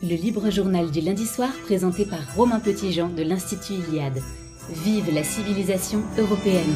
Le libre journal du lundi soir présenté par Romain Petitjean de l'Institut Iliade. Vive la civilisation européenne.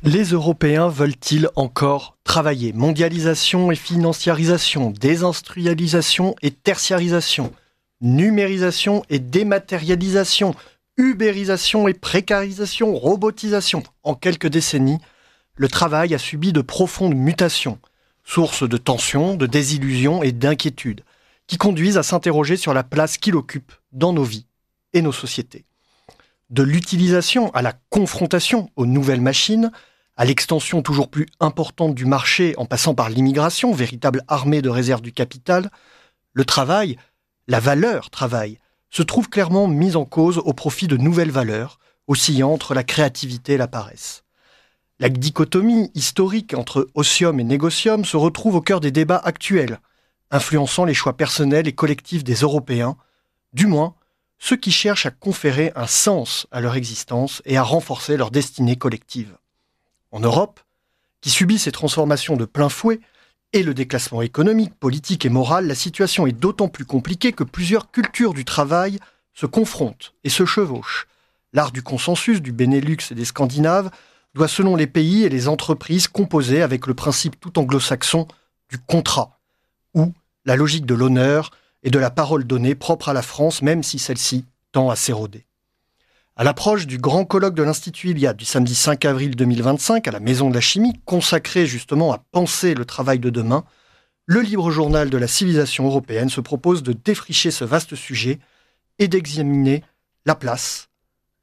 Les Européens veulent-ils encore travailler ? Mondialisation et financiarisation, désindustrialisation et tertiarisation, numérisation et dématérialisation, ubérisation et précarisation, robotisation. En quelques décennies, le travail a subi de profondes mutations, sources de tensions, de désillusions et d'inquiétudes, qui conduisent à s'interroger sur la place qu'il occupe dans nos vies et nos sociétés. De l'utilisation à la confrontation aux nouvelles machines, à l'extension toujours plus importante du marché en passant par l'immigration, véritable armée de réserve du capital, le travail, la valeur travail, se trouve clairement mise en cause au profit de nouvelles valeurs, oscillant entre la créativité et la paresse. La dichotomie historique entre otium et négocium se retrouve au cœur des débats actuels, influençant les choix personnels et collectifs des Européens, du moins ceux qui cherchent à conférer un sens à leur existence et à renforcer leur destinée collective. En Europe, qui subit ces transformations de plein fouet, et le déclassement économique, politique et moral, la situation est d'autant plus compliquée que plusieurs cultures du travail se confrontent et se chevauchent. L'art du consensus du Benelux et des Scandinaves doit, selon les pays et les entreprises, composer avec le principe tout anglo-saxon du contrat, ou la logique de l'honneur et de la parole donnée propre à la France, même si celle-ci tend à s'éroder. À l'approche du grand colloque de l'Institut Iliade du samedi 5 avril 2025 à la Maison de la Chimie, consacré justement à penser le travail de demain, le libre journal de la civilisation européenne se propose de défricher ce vaste sujet et d'examiner la place,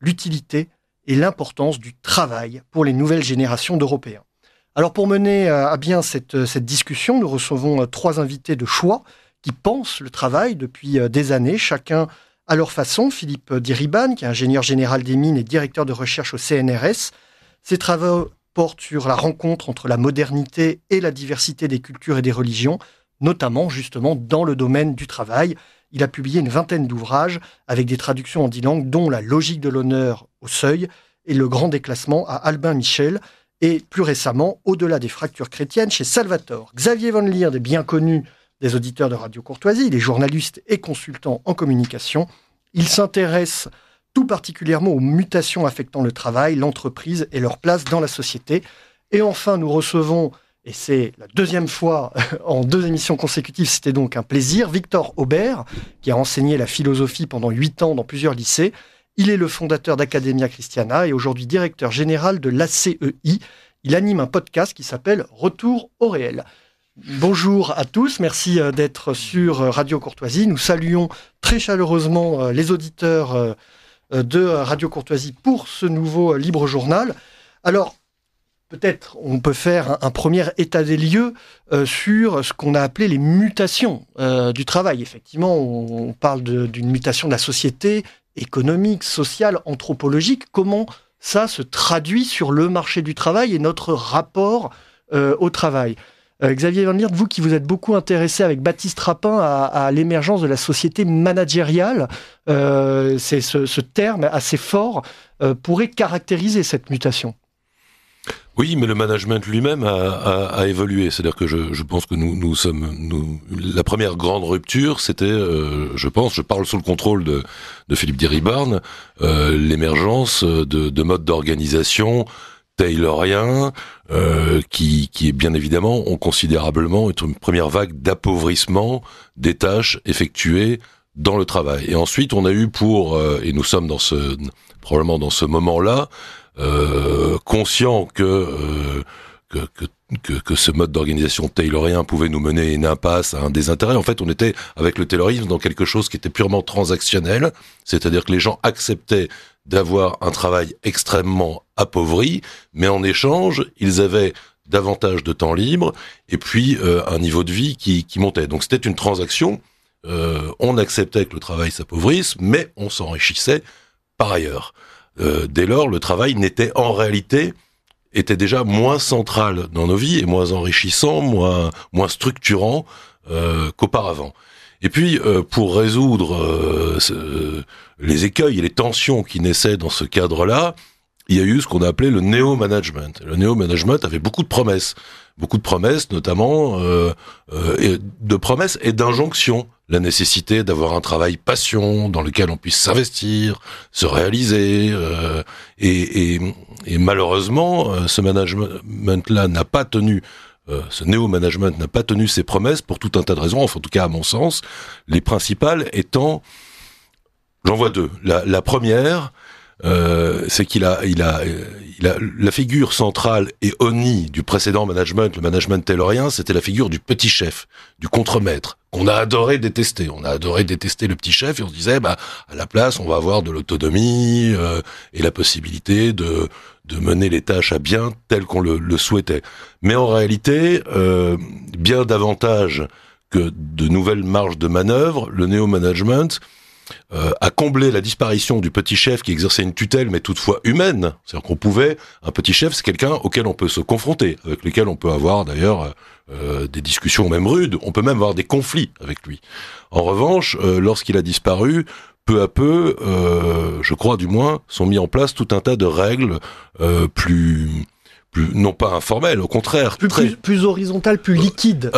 l'utilité et l'importance du travail pour les nouvelles générations d'Européens. Alors pour mener à bien cette discussion, nous recevons trois invités de choix qui pensent le travail depuis des années, chacun à leur façon. Philippe Diriban, qui est ingénieur général des mines et directeur de recherche au CNRS. Ses travaux portent sur la rencontre entre la modernité et la diversité des cultures et des religions, notamment justement dans le domaine du travail. Il a publié une vingtaine d'ouvrages avec des traductions en 10 langues, dont La logique de l'honneur au seuil et Le grand déclassement à Albin Michel, et plus récemment Au-delà des fractures chrétiennes chez Salvatore. Xavier Van Lierde est bien connu des auditeurs de Radio Courtoisie, il est journaliste et consultant en communication. Il s'intéresse tout particulièrement aux mutations affectant le travail, l'entreprise et leur place dans la société. Et enfin, nous recevons, et c'est la deuxième fois en 2 émissions consécutives, c'était donc un plaisir, Victor Aubert, qui a enseigné la philosophie pendant 8 ans dans plusieurs lycées. Il est le fondateur d'Academia Christiana et aujourd'hui directeur général de l'ACEI. Il anime un podcast qui s'appelle Retour au réel. Bonjour à tous, merci d'être sur Radio Courtoisie. Nous saluons très chaleureusement les auditeurs de Radio Courtoisie pour ce nouveau libre journal. Alors, peut-être on peut faire un premier état des lieux sur ce qu'on a appelé les mutations du travail. Effectivement, on parle d'une mutation de la société économique, sociale, anthropologique. Comment ça se traduit sur le marché du travail et notre rapport au travail ? Xavier Van Lierde, vous qui vous êtes beaucoup intéressé avec Baptiste Rapin à l'émergence de la société managériale, c'est ce terme assez fort pourrait caractériser cette mutation. Oui, mais le management lui-même a évolué. C'est-à-dire que je pense que nous sommes la première grande rupture, c'était, je parle sous le contrôle de Philippe Diriban, l'émergence de modes d'organisation taylorien, qui est bien évidemment, ont considérablement une première vague d'appauvrissement des tâches effectuées dans le travail. Et ensuite, on a eu et nous sommes probablement dans ce moment-là, conscient que ce mode d'organisation taylorien pouvait nous mener à une impasse, à un désintérêt. En fait, on était, avec le taylorisme, dans quelque chose qui était purement transactionnel, c'est-à-dire que les gens acceptaient d'avoir un travail extrêmement appauvri, mais en échange, ils avaient davantage de temps libre, et puis un niveau de vie qui montait. Donc c'était une transaction, on acceptait que le travail s'appauvrisse, mais on s'enrichissait par ailleurs. dès lors, le travail était déjà moins central dans nos vies et moins enrichissant, moins structurant qu'auparavant. Et puis, pour résoudre les écueils et les tensions qui naissaient dans ce cadre-là, il y a eu ce qu'on a appelé le néo-management. Le néo-management avait beaucoup de promesses, notamment de promesses et d'injonctions. La nécessité d'avoir un travail passion dans lequel on puisse s'investir, se réaliser, et malheureusement, ce management-là n'a pas tenu. Ce néo-management n'a pas tenu ses promesses pour tout un tas de raisons, enfin en tout cas à mon sens, les principales étant, j'en vois deux. La première, c'est qu'il a la figure centrale et honnie du précédent management, le management taylorien, c'était la figure du petit chef, du contremaître, qu'on a adoré détester. On a adoré détester le petit chef et on se disait, à la place, on va avoir de l'autonomie et la possibilité de mener les tâches à bien telles qu'on le souhaitait. Mais en réalité, bien davantage que de nouvelles marges de manœuvre, le néo-management a comblé la disparition du petit chef qui exerçait une tutelle mais toutefois humaine. C'est-à-dire un petit chef, c'est quelqu'un auquel on peut se confronter, avec lequel on peut avoir d'ailleurs des discussions même rudes, on peut même avoir des conflits avec lui. En revanche, lorsqu'il a disparu, peu à peu, je crois du moins, sont mis en place tout un tas de règles plus non pas informelles, au contraire. Plus horizontales, plus liquides.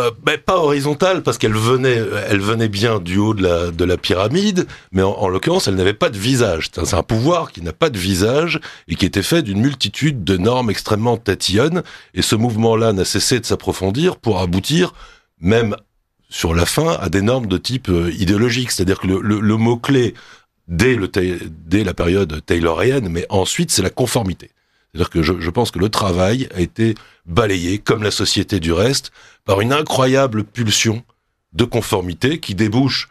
Pas horizontales, parce qu'elle venait bien du haut de la pyramide, mais en l'occurrence, elle n'avait pas de visage. C'est un pouvoir qui n'a pas de visage et qui était fait d'une multitude de normes extrêmement tatillonnes, et ce mouvement-là n'a cessé de s'approfondir pour aboutir, même sur la fin, à des normes de type idéologique. C'est-à-dire que le mot-clé dès la période taylorienne, mais ensuite, c'est la conformité. C'est-à-dire que je pense que le travail a été balayé, comme la société du reste, par une incroyable pulsion de conformité qui débouche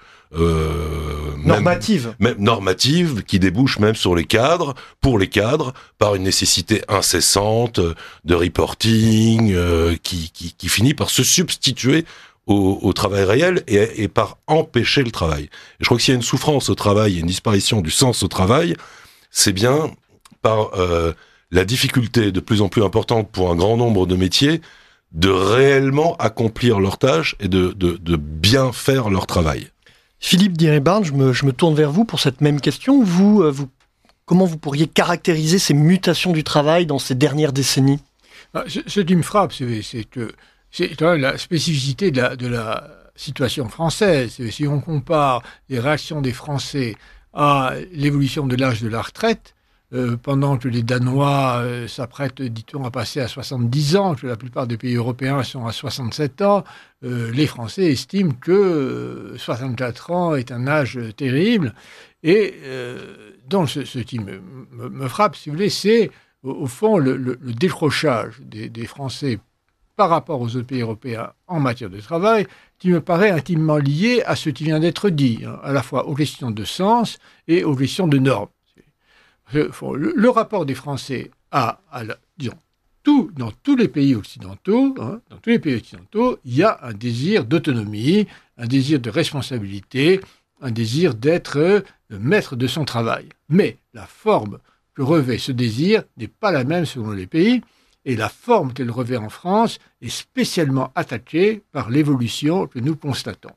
normative, qui débouche même sur pour les cadres, par une nécessité incessante de reporting, qui finit par se substituer au travail réel et par empêcher le travail. Et je crois que s'il y a une souffrance au travail et une disparition du sens au travail, c'est bien par la difficulté de plus en plus importante pour un grand nombre de métiers de réellement accomplir leurs tâches et de bien faire leur travail. Philippe Diribarne, je me tourne vers vous pour cette même question. Comment vous pourriez caractériser ces mutations du travail dans ces dernières décennies ? Ce qui me frappe, c'est que c'est quand même la spécificité de la situation française. Si on compare les réactions des Français à l'évolution de l'âge de la retraite, pendant que les Danois s'apprêtent, dit-on, à passer à 70 ans, que la plupart des pays européens sont à 67 ans, les Français estiment que 64 ans est un âge terrible. Et donc, ce qui me frappe, si vous voulez, c'est au fond le décrochage des Français par rapport aux autres pays européens en matière de travail, qui me paraît intimement lié à ce qui vient d'être dit, à la fois aux questions de sens et aux questions de normes. Le rapport des Français dans tous les pays occidentaux, il y a un désir d'autonomie, un désir de responsabilité, un désir d'être maître de son travail. Mais la forme que revêt ce désir n'est pas la même selon les pays, et la forme qu'elle revêt en France est spécialement attaquée par l'évolution que nous constatons.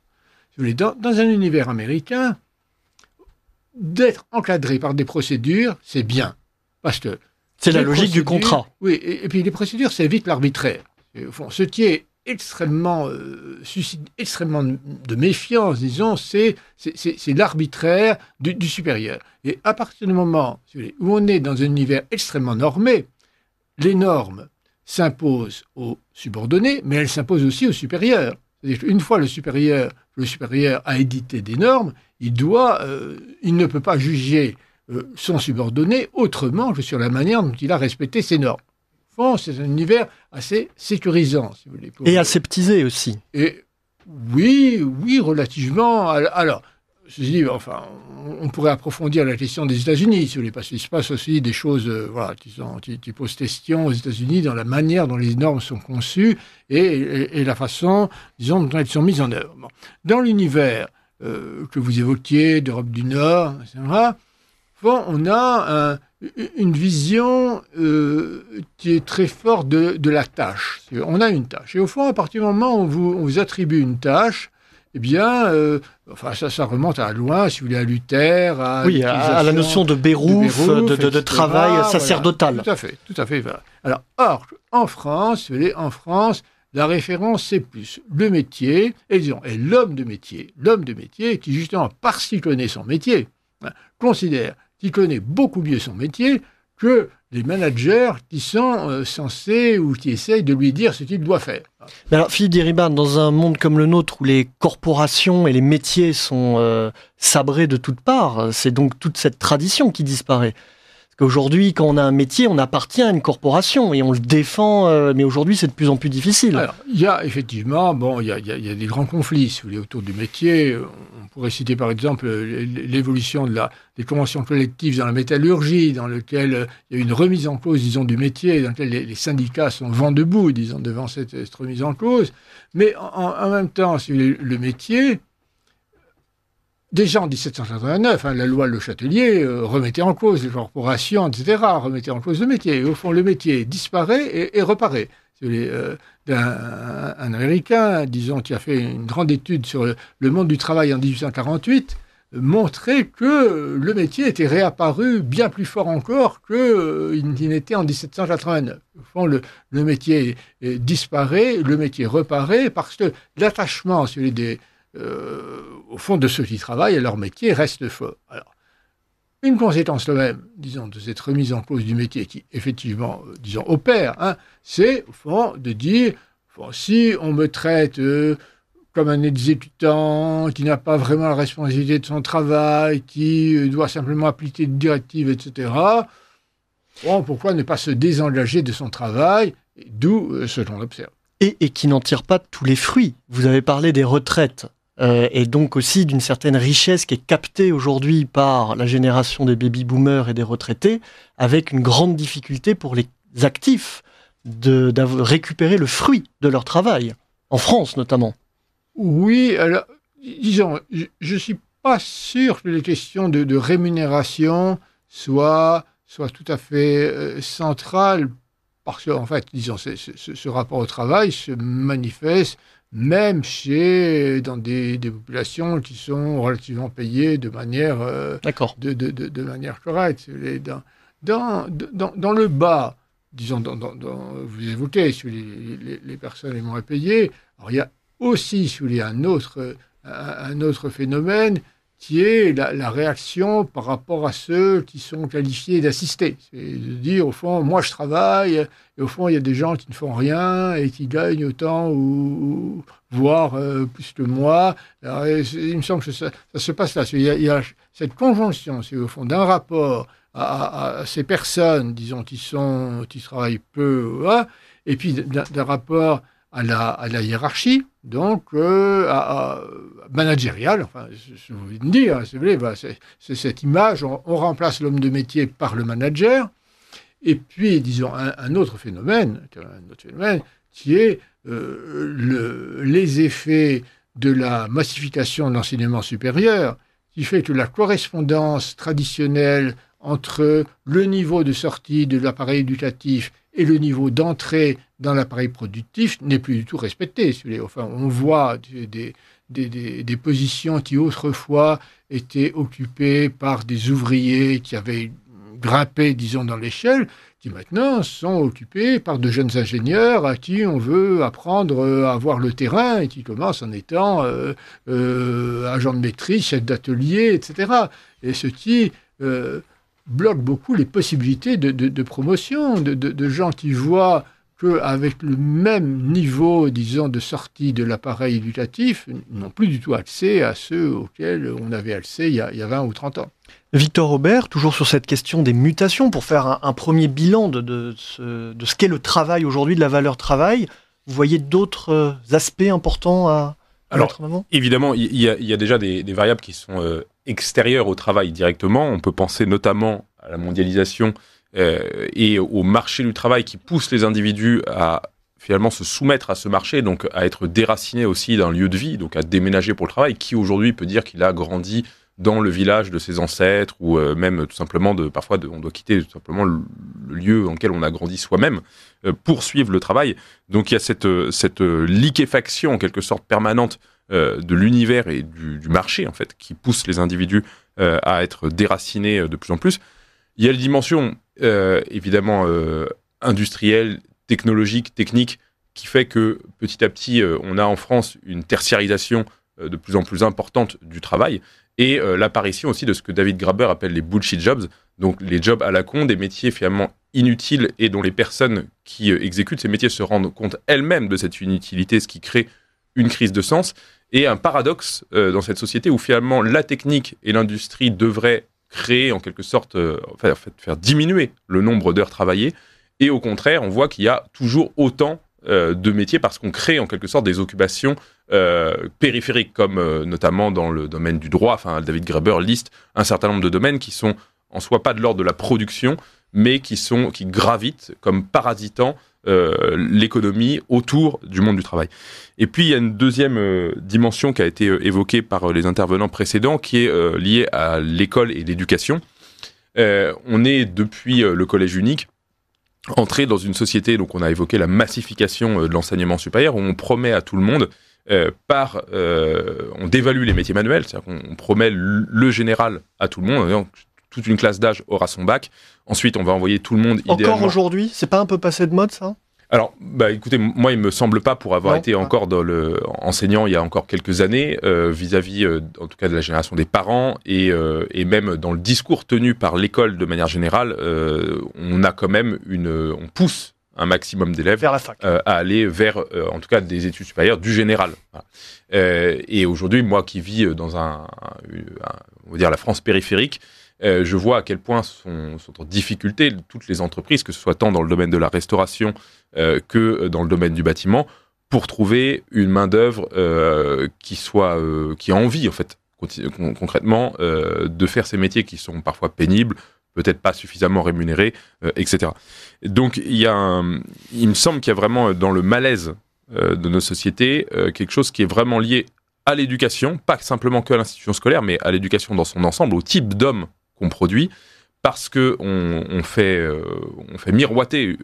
Si vous voulez, dans un univers américain, d'être encadré par des procédures, c'est bien. Parce que c'est la logique du contrat. Oui, et puis les procédures, ça évite l'arbitraire. Ce qui est suscite extrêmement de méfiance, disons, c'est l'arbitraire du supérieur. Et à partir du moment où on est dans un univers extrêmement normé, les normes s'imposent aux subordonnés, mais elles s'imposent aussi aux supérieurs. C'est-à-dire qu'une fois le supérieur a édité des normes, il ne peut pas juger son subordonné autrement que sur la manière dont il a respecté ces normes. Au fond, c'est un univers assez sécurisant, si vous voulez. Et aseptisé aussi. Et oui, relativement. Alors, je dis, enfin, on pourrait approfondir la question des États-Unis, si vous voulez, parce qu'il se passe aussi des choses qui posent question aux États-Unis dans la manière dont les normes sont conçues et la façon, disons, dont elles sont mises en œuvre. Dans l'univers que vous évoquiez, d'Europe du Nord, etc., on a une vision qui est très forte de la tâche. On a une tâche. Et au fond, à partir du moment où on vous attribue une tâche, eh bien, ça remonte à loin, si vous voulez, à Luther, à la notion de Beruf, de travail sacerdotal. Voilà, tout à fait. Voilà. Alors, en France, la référence, c'est plus le métier, et l'homme de métier, qui, justement, parce qu'il connaît son métier, considère qu'il connaît beaucoup mieux son métier que les managers qui sont censés ou qui essayent de lui dire ce qu'il doit faire. Mais alors, Philippe Diribarne, dans un monde comme le nôtre où les corporations et les métiers sont sabrés de toutes parts, c'est donc toute cette tradition qui disparaît. Parce qu'aujourd'hui, quand on a un métier, on appartient à une corporation et on le défend, mais aujourd'hui, c'est de plus en plus difficile. Alors, il y a effectivement, il y a des grands conflits, si vous voulez, autour du métier. On pourrait citer, par exemple, l'évolution des conventions collectives dans la métallurgie, dans lequel il y a eu une remise en cause, disons, du métier, dans lequel les syndicats sont vent debout, disons, devant cette remise en cause. Mais en même temps, si vous voulez, le métier... Déjà en 1789, la loi Le Châtelier remettait en cause les corporations, etc., remettait en cause le métier. Et au fond, le métier disparaît et reparaît. Un Américain, disons, qui a fait une grande étude sur le monde du travail en 1848, montrait que le métier était réapparu bien plus fort encore qu'il n'était en 1789. Au fond, le métier disparaît, le métier reparaît, parce que l'attachement, si vous voulez, au fond de ceux qui travaillent à leur métier reste fort. Alors, une conséquence quand même, disons, de cette remise en cause du métier qui, effectivement, opère, c'est, au fond, de dire, si on me traite comme un exécutant qui n'a pas vraiment la responsabilité de son travail, qui doit simplement appliquer des directives, etc., pourquoi ne pas se désengager de son travail, d'où ce qu'on observe. Et qui n'en tire pas tous les fruits. Vous avez parlé des retraites. Et donc aussi d'une certaine richesse qui est captée aujourd'hui par la génération des baby-boomers et des retraités, avec une grande difficulté pour les actifs de récupérer le fruit de leur travail, en France notamment. Oui, alors, disons, je ne suis pas sûr que les questions de rémunération soient tout à fait centrales, parce qu'en fait, disons, ce rapport au travail se manifeste même dans des populations qui sont relativement payées de manière, de manière correcte. Dans le bas, disons, vous évoquez les personnes les moins payées, alors il y a aussi, si vous voulez, un autre phénomène qui est la réaction par rapport à ceux qui sont qualifiés d'assistés. C'est de dire, au fond, moi je travaille, et au fond, il y a des gens qui ne font rien et qui gagnent autant, ou voire plus que moi. Alors, il me semble que ça se passe là. Il y a cette conjonction, c'est au fond, d'un rapport à ces personnes, disons, qui travaillent peu, et puis d'un rapport à la hiérarchie, donc managériale, enfin, je veux dire, c'est cette image, on remplace l'homme de métier par le manager, et puis, disons, un autre phénomène qui est les effets de la massification de l'enseignement supérieur, qui fait que la correspondance traditionnelle entre le niveau de sortie de l'appareil éducatif et le niveau d'entrée dans l'appareil productif n'est plus du tout respecté. Enfin, on voit des positions qui autrefois étaient occupées par des ouvriers qui avaient grimpé, disons, dans l'échelle, qui maintenant sont occupés par de jeunes ingénieurs à qui on veut apprendre à voir le terrain et qui commencent en étant agent de maîtrise, chef d'atelier, etc. Et ce qui bloque beaucoup les possibilités de promotion, de gens qui voient qu'avec le même niveau, disons, de sortie de l'appareil éducatif, n'ont plus du tout accès à ceux auxquels on avait accès il y a 20 ou 30 ans. Victor Aubert, toujours sur cette question des mutations, pour faire un premier bilan de ce qu'est le travail aujourd'hui, de la valeur travail, vous voyez d'autres aspects importants à mettre en avant ? Évidemment, il y a déjà des variables qui sont extérieures au travail directement. On peut penser notamment à la mondialisation et au marché du travail qui pousse les individus à finalement se soumettre à ce marché, donc à être déracinés aussi d'un lieu de vie, donc à déménager pour le travail. Qui aujourd'hui peut dire qu'il a grandi dans le village de ses ancêtres, ou même tout simplement, on doit quitter tout simplement le lieu dans lequel on a grandi soi-même pour suivre le travail. Donc il y a cette liquéfaction en quelque sorte permanente de l'univers et du marché, en fait, qui pousse les individus à être déracinés de plus en plus. Il y a les dimensions évidemment industrielles, technologiques, techniques, qui fait que petit à petit, on a en France une tertiarisation de plus en plus importante du travail, et l'apparition aussi de ce que David Graeber appelle les bullshit jobs, donc les jobs à la con, des métiers finalement inutiles et dont les personnes qui exécutent ces métiers se rendent compte elles-mêmes de cette inutilité, ce qui crée une crise de sens, et un paradoxe dans cette société où finalement la technique et l'industrie devraient créer en quelque sorte, faire diminuer le nombre d'heures travaillées, et au contraire, on voit qu'il y a toujours autant de métiers parce qu'on crée en quelque sorte des occupations périphériques, comme notamment dans le domaine du droit. Enfin, David Graeber liste un certain nombre de domaines qui sont en soi pas de l'ordre de la production, mais qui gravitent comme parasitant l'économie autour du monde du travail. Et puis il y a une deuxième dimension qui a été évoquée par les intervenants précédents, qui est liée à l'école et l'éducation. On est depuis le collège unique entré dans une société, donc on a évoqué la massification de l'enseignement supérieur, où on promet à tout le monde, on dévalue les métiers manuels, c'est-à-dire qu'on promet le général à tout le monde, donc toute une classe d'âge aura son bac, ensuite on va envoyer tout le monde idéalement... Encore aujourd'hui, c'est pas un peu passé de mode, ça ? Alors, écoutez, moi, il me semble pas, pour avoir été encore enseignant il y a encore quelques années, vis-à-vis, en tout cas, de la génération des parents, et même dans le discours tenu par l'école de manière générale, on a quand même on pousse un maximum d'élèves vers la fac, à aller vers, en tout cas, des études supérieures du général. Voilà. Et aujourd'hui, moi qui vis dans on va dire la France périphérique, je vois à quel point sont en difficulté toutes les entreprises, que ce soit tant dans le domaine de la restauration que dans le domaine du bâtiment, pour trouver une main-d'œuvre qui a envie, en fait, concrètement, de faire ces métiers qui sont parfois pénibles, peut-être pas suffisamment rémunérés, etc. Donc, il me semble qu'il y a vraiment dans le malaise de nos sociétés quelque chose qui est vraiment lié à l'éducation, pas simplement que à l'institution scolaire, mais à l'éducation dans son ensemble, au type d'homme qu'on produit, parce que on fait miroiter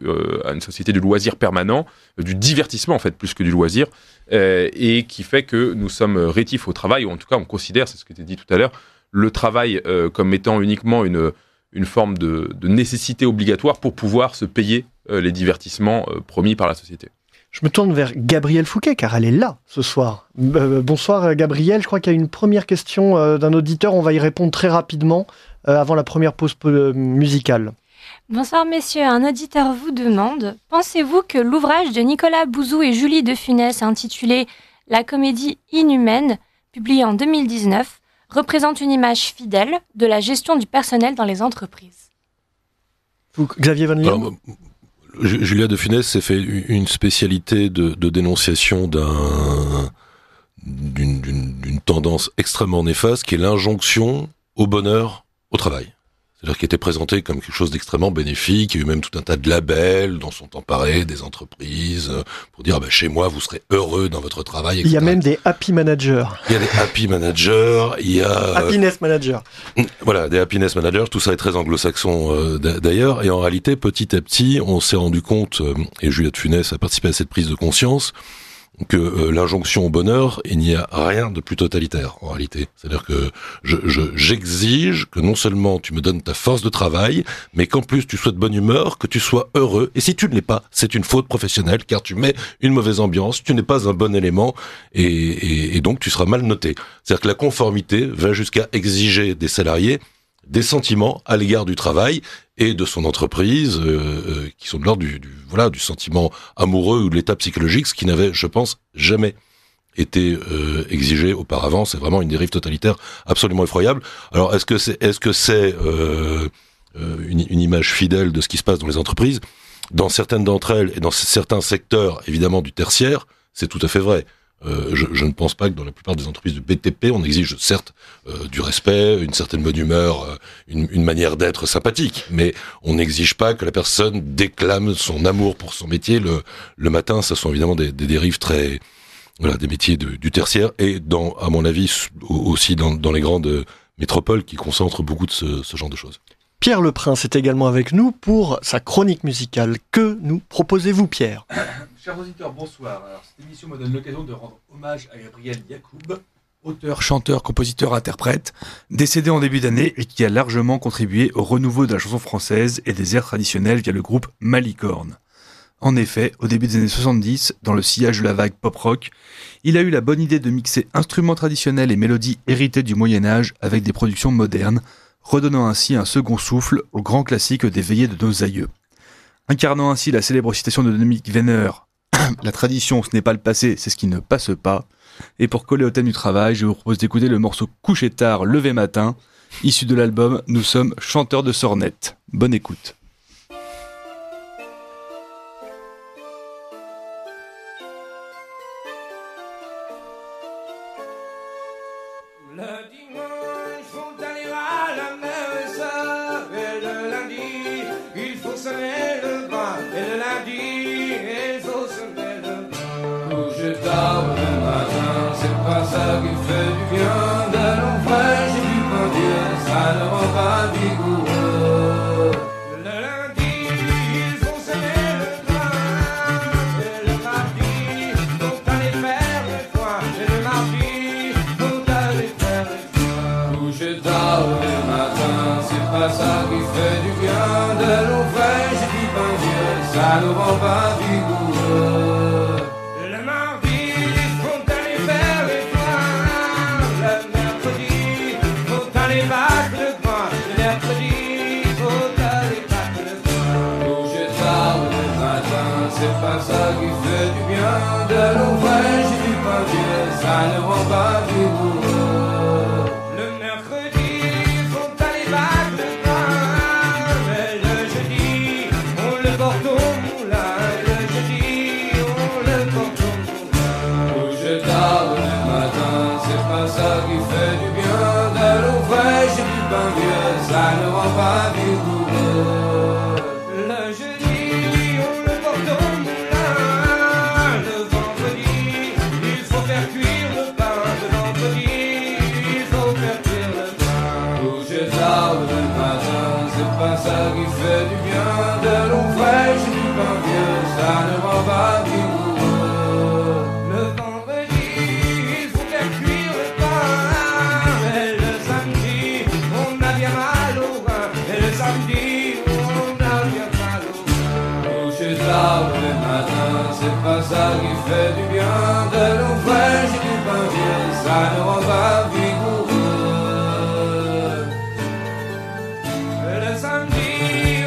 à une société du loisir permanent, du divertissement en fait plus que du loisir, et qui fait que nous sommes rétifs au travail, ou en tout cas on considère, c'est ce qui était dit tout à l'heure, le travail comme étant uniquement une forme de nécessité obligatoire pour pouvoir se payer les divertissements promis par la société. Je me tourne vers Gabrielle Fouquet, car elle est là ce soir. Bonsoir Gabrielle, je crois qu'il y a une première question d'un auditeur, on va y répondre très rapidement avant la première pause musicale. Bonsoir messieurs, un auditeur vous demande, pensez-vous que l'ouvrage de Nicolas Bouzou et Julie de Funès intitulé « La comédie inhumaine », publié en 2019, représente une image fidèle de la gestion du personnel dans les entreprises ? Xavier Van Leeuwen ? Julia de Funès s'est fait une spécialité de dénonciation d'une tendance extrêmement néfaste, qui est l'injonction au bonheur au travail. C'est-à-dire qu'il était présenté comme quelque chose d'extrêmement bénéfique. Il y a eu même tout un tas de labels dont sont emparés des entreprises pour dire chez moi vous serez heureux dans votre travail, etc. Il y a même des happy managers. Il y a des happy managers, il y a... Happiness managers. Voilà, des happiness managers, tout ça est très anglo-saxon d'ailleurs. Et en réalité, petit à petit, on s'est rendu compte, et Julia de Funès a participé à cette prise de conscience, que l'injonction au bonheur, il n'y a rien de plus totalitaire en réalité. C'est-à-dire que j'exige que non seulement tu me donnes ta force de travail, mais qu'en plus tu sois de bonne humeur, que tu sois heureux. Et si tu ne l'es pas, c'est une faute professionnelle, car tu mets une mauvaise ambiance, tu n'es pas un bon élément, et donc tu seras mal noté. C'est-à-dire que la conformité va jusqu'à exiger des salariés des sentiments à l'égard du travail et de son entreprise, qui sont de l'ordre du sentiment amoureux ou de l'état psychologique, ce qui n'avait, je pense, jamais été exigé auparavant. C'est vraiment une dérive totalitaire absolument effroyable. Alors, est-ce que c'est une image fidèle de ce qui se passe dans les entreprises ? Dans certaines d'entre elles et dans certains secteurs, évidemment, du tertiaire, c'est tout à fait vrai. Je ne pense pas que dans la plupart des entreprises de BTP, on exige certes du respect, une certaine bonne humeur, une manière d'être sympathique, mais on n'exige pas que la personne déclame son amour pour son métier le matin. Ça sont évidemment des dérives des métiers du tertiaire, et à mon avis aussi dans les grandes métropole qui concentre beaucoup de ce genre de choses. Pierre Le Prince est également avec nous pour sa chronique musicale. Que nous proposez-vous, Pierre ? Chers auditeurs, bonsoir. Alors, cette émission me donne l'occasion de rendre hommage à Gabriel Yacoub, auteur, chanteur, compositeur, interprète, décédé en début d'année et qui a largement contribué au renouveau de la chanson française et des airs traditionnels via le groupe Malicorne. En effet, au début des années 70, dans le sillage de la vague pop-rock, il a eu la bonne idée de mixer instruments traditionnels et mélodies héritées du Moyen-Âge avec des productions modernes, redonnant ainsi un second souffle au grand classique des veillées de nos aïeux. Incarnant ainsi la célèbre citation de Dominique Venner, « La tradition, ce n'est pas le passé, c'est ce qui ne passe pas ». Et pour coller au thème du travail, je vous propose d'écouter le morceau « Coucher tard, lever matin », issu de l'album « Nous sommes chanteurs de sornettes ». Bonne écoute. Le dimanche, faut aller à la messe, et le lundi, il faut sonner le pain, et le lundi, il faut sonner le pain. Coucher tard le matin, c'est pas ça qui fait du bien, de l'eau fraîche et du pain Dieu, ça ne rend pas vigoureux. Le lundi, il faut sonner le pain, et le mardi, faut aller faire le foin, et le mardi, coucher tard le matin, c'est pas ça qui fait du bien, de l'eau fraîche et du pain Dieu, ça nous rend pas vigoureux. Le mardi, faut aller faire les foins, le mercredi, faut aller battre le pain, le mercredi, faut aller battre le pain. Coucher tard le matin, c'est pas ça qui fait du bien, de l'eau fraîche et du pain Dieu, ça ne rend pas vigoureux. Ça qui fait du bien, de l'eau fraîche et du pain vieux, ça ne rend pas vigoureux. Le jeudi, on le porte au moulin, le vendredi, il faut faire cuire le pain, le vendredi, il faut faire cuire le pain. Coucher tard le matin, c'est pas ça qui fait du bien, de l'eau fraîche et du pain vieux, ça ne rend pas vigoureux. Le matin, c'est pas ça qui fait du bien, de l'eau fraîche et du pain vieux, ça ne rend pas vigoureux. Le samedi,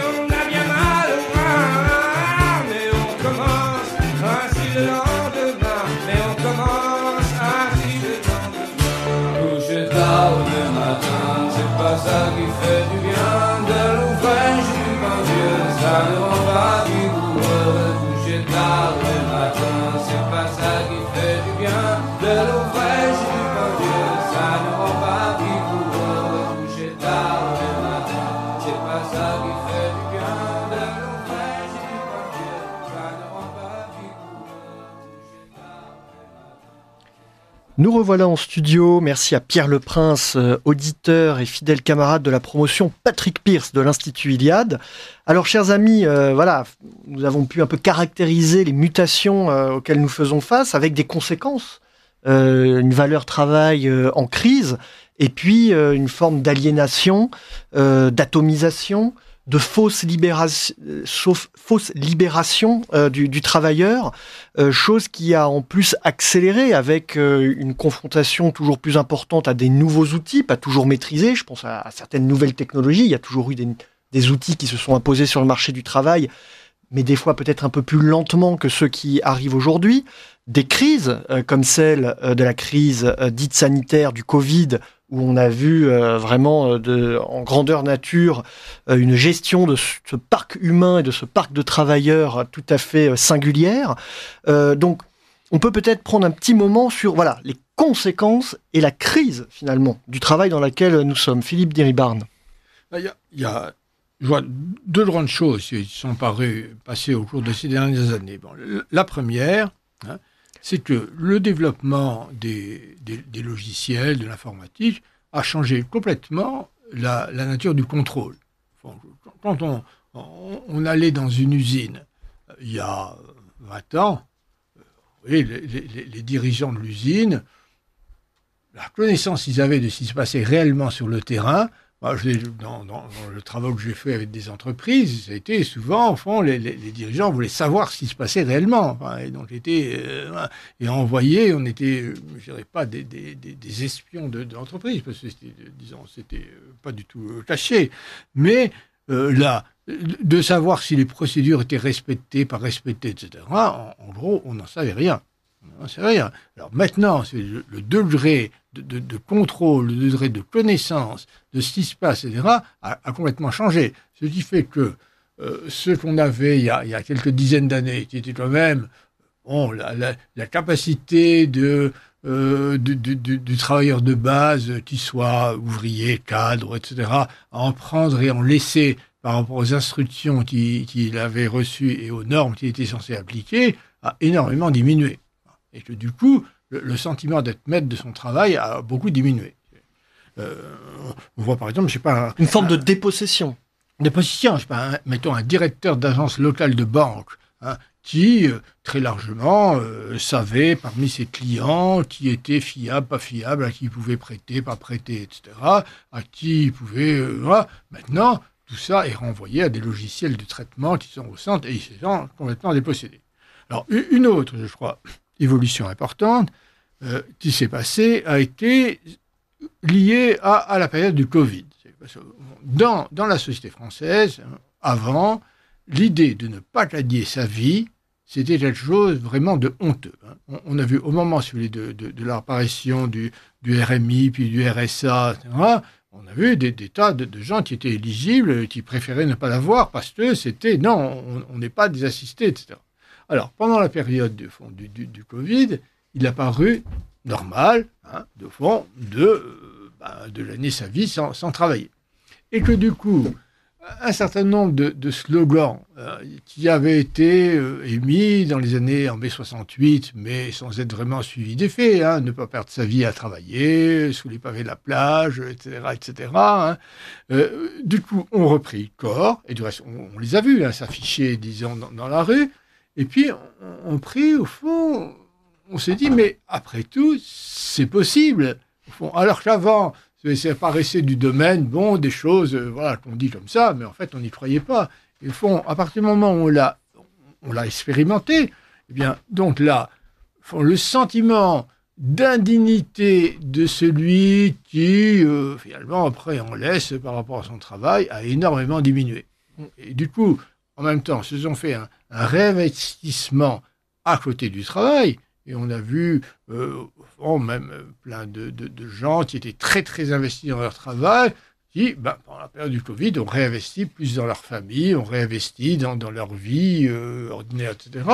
on a bien mal au rein, mais on commence ainsi le lendemain, mais on commence ainsi le lendemain. Coucher tard le matin, c'est pas ça qui fait du bien, de l'eau fraîche et du pain vieux, ça ne rend pas vigoureux. Coucher tard le matin, c'est pas ça qui fait du bien, de l'eau fraîche et du pain vieux, ça ne rend pas vigoureux. Coucher tard le matin, c'est pas ça qui fait du bien, de l'eau fraîche et du pain vieux, ça ne rend pas vigoureux. Coucher tard le matin. Nous revoilà en studio. Merci à Pierre Le Prince, auditeur et fidèle camarade de la promotion Patrick Pierce de l'Institut Iliade. Alors, chers amis, voilà, nous avons pu un peu caractériser les mutations auxquelles nous faisons face avec des conséquences. Une valeur travail en crise et puis une forme d'aliénation, d'atomisation, de fausse libération du travailleur, chose qui a en plus accéléré avec une confrontation toujours plus importante à des nouveaux outils, pas toujours maîtrisés. Je pense à certaines nouvelles technologies. Il y a toujours eu des outils qui se sont imposés sur le marché du travail, mais des fois peut-être un peu plus lentement que ceux qui arrivent aujourd'hui. Des crises comme celle de la crise dite sanitaire du Covid, où on a vu vraiment en grandeur nature une gestion de ce parc humain et de ce parc de travailleurs tout à fait singulière. Donc, on peut peut-être prendre un petit moment sur voilà, les conséquences et la crise, finalement, du travail dans laquelle nous sommes. Philippe Diribarne. Il y a je vois deux grandes choses qui sont passées au cours de ces dernières années. Bon, la première, c'est que le développement des logiciels, de l'informatique, a changé complètement la nature du contrôle. Quand on allait dans une usine il y a 20 ans, vous voyez, les dirigeants de l'usine, la connaissance qu'ils avaient de ce qui se passait réellement sur le terrain, dans le travail que j'ai fait avec des entreprises, ça a été souvent, au fond, les dirigeants voulaient savoir ce qui se passait réellement. Et donc, et envoyés, on était, je dirais pas des espions de l'entreprise, parce que c'était pas du tout caché. Mais là, de savoir si les procédures étaient respectées, pas respectées, etc., en gros, on n'en savait rien. On n'en savait rien. Alors maintenant, c'est le degré de contrôle, le degré de connaissance de ce qui se passe, etc., a complètement changé. Ce qui fait que ce qu'on avait il y a quelques dizaines d'années, qui était quand même la capacité du travailleur de base, qu'il soit ouvrier, cadre, etc., à en prendre et en laisser par rapport aux instructions qu'il avait reçues et aux normes qu'il était censé appliquer, a énormément diminué. Et que du coup, le sentiment d'être maître de son travail a beaucoup diminué. On voit par exemple, je sais pas... Une forme de dépossession. Dépossession, je sais pas, mettons un directeur d'agence locale de banque, qui, très largement, savait parmi ses clients qui était fiable, pas fiable, à qui il pouvait prêter, pas prêter, etc., à qui il pouvait... Maintenant, tout ça est renvoyé à des logiciels de traitement qui sont au centre et ils se sont complètement dépossédés. Alors, une autre, je crois, évolution importante qui s'est passée a été liée à la période du Covid. Dans la société française, avant, l'idée de ne pas gagner sa vie, c'était quelque chose vraiment de honteux. On a vu au moment de l'apparition du RMI, puis du RSA, etc., on a vu des tas de gens qui étaient éligibles, qui préféraient ne pas l'avoir parce que c'était, non, on n'est pas des assistés, etc. Alors, pendant la période du Covid, il a paru normal, de gagner sa vie sans travailler. Et que du coup, un certain nombre de slogans qui avaient été émis dans les années en mai 68, mais sans être vraiment suivis des faits, ne pas perdre sa vie à travailler, sous les pavés de la plage, etc. Du coup, ont repris corps, et du reste, on les a vus s'afficher, disons, dans la rue, et puis on prit, au fond, on s'est dit, mais après tout, c'est possible. Au fond, alors qu'avant, ça paraissait du domaine, des choses qu'on dit comme ça, mais en fait, on n'y croyait pas. Et au fond, à partir du moment où on l'a expérimenté, eh bien, donc là, le sentiment d'indignité de celui qui, finalement, après, en laisse par rapport à son travail, a énormément diminué. Et du coup, en même temps, ils ont fait un réinvestissement à côté du travail, et on a vu même plein de gens qui étaient très, très investis dans leur travail, qui, pendant la période du Covid, ont réinvesti plus dans leur famille, ont réinvesti dans leur vie ordinaire, etc.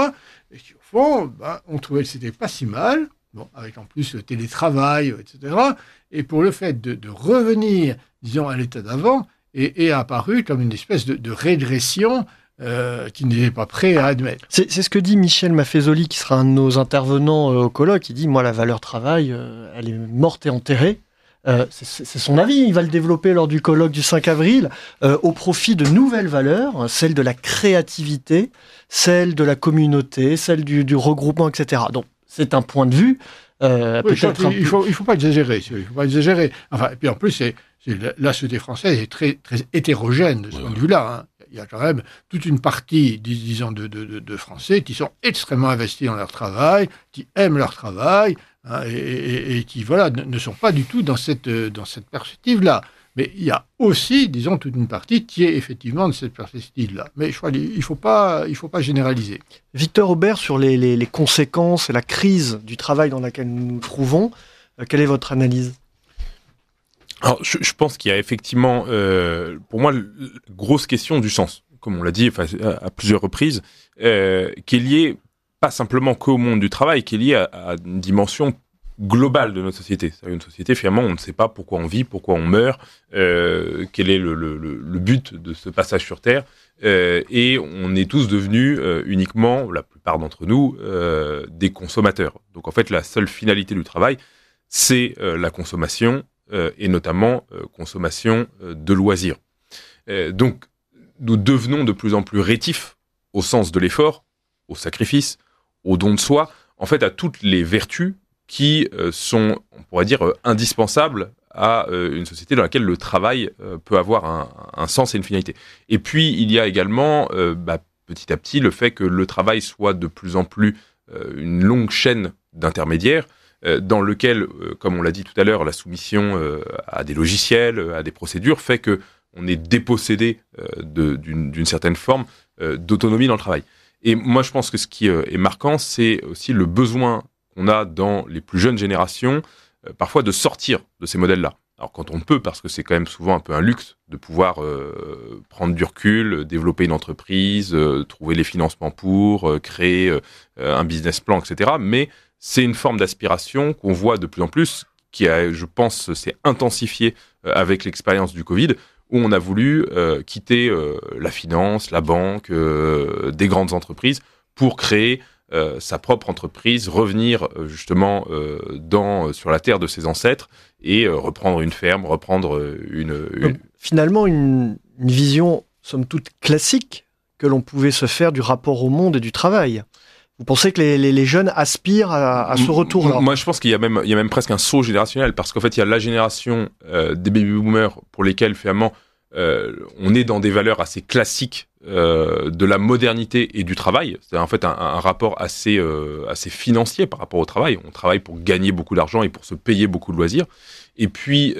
Et qui, au fond, on trouvait que c'était pas si mal, avec en plus le télétravail, etc. Et pour le fait de revenir, disons, à l'état d'avant, est apparu comme une espèce de régression qui n'était pas prêt à admettre. C'est ce que dit Michel Maffezoli, qui sera un de nos intervenants au colloque. Il dit, moi, la valeur travail, elle est morte et enterrée. C'est son avis, il va le développer lors du colloque du 5 avril, au profit de nouvelles valeurs, celle de la créativité, celle de la communauté, celle du regroupement, etc. Donc, c'est un point de vue. Il faut pas exagérer. Enfin, et puis en plus, la société française est très, très hétérogène de ce point de vue-là. Il y a quand même toute une partie, disons, de Français qui sont extrêmement investis dans leur travail, qui aiment leur travail, et qui, ne sont pas du tout dans cette perspective-là. Mais il y a aussi, disons, toute une partie qui est effectivement de cette perspective-là. Mais je crois qu'il faut pas généraliser. Victor Aubert, sur les conséquences et la crise du travail dans laquelle nous nous trouvons, quelle est votre analyse ? Alors, je pense qu'il y a effectivement, pour moi, grosse question du sens, comme on l'a dit à plusieurs reprises, qui est liée pas simplement qu'au monde du travail, qui est liée à une dimension globale de notre société. C'est une société, finalement, on ne sait pas pourquoi on vit, pourquoi on meurt, quel est le but de ce passage sur Terre, et on est tous devenus uniquement, la plupart d'entre nous, des consommateurs. Donc en fait, la seule finalité du travail, c'est la consommation, et notamment consommation de loisirs. Donc, nous devenons de plus en plus rétifs au sens de l'effort, au sacrifice, au don de soi, en fait à toutes les vertus qui sont, on pourrait dire, indispensables à une société dans laquelle le travail peut avoir un sens et une finalité. Et puis, il y a également, petit à petit, le fait que le travail soit de plus en plus une longue chaîne d'intermédiaires, dans lequel, comme on l'a dit tout à l'heure, la soumission à des logiciels, à des procédures, fait que on est dépossédé d'une certaine forme d'autonomie dans le travail. Et moi, je pense que ce qui est marquant, c'est aussi le besoin qu'on a dans les plus jeunes générations, parfois de sortir de ces modèles-là. Alors quand on peut, parce que c'est quand même souvent un peu un luxe de pouvoir prendre du recul, développer une entreprise, trouver les financements pour, créer un business plan, etc. Mais c'est une forme d'aspiration qu'on voit de plus en plus, qui a, je pense, s'est intensifiée avec l'expérience du Covid, où on a voulu quitter la finance, la banque, des grandes entreprises pour créer sa propre entreprise, revenir justement sur la terre de ses ancêtres et reprendre une ferme, reprendre Donc, finalement, une vision, somme toute, classique que l'on pouvait se faire du rapport au monde et du travail. Vous pensez que les jeunes aspirent à ce retour-là ? Moi, je pense qu'il y a même presque un saut générationnel, parce qu'en fait, il y a la génération des baby-boomers pour lesquels, finalement, on est dans des valeurs assez classiques de la modernité et du travail. C'est en fait un rapport assez financier par rapport au travail. On travaille pour gagner beaucoup d'argent et pour se payer beaucoup de loisirs. Et puis,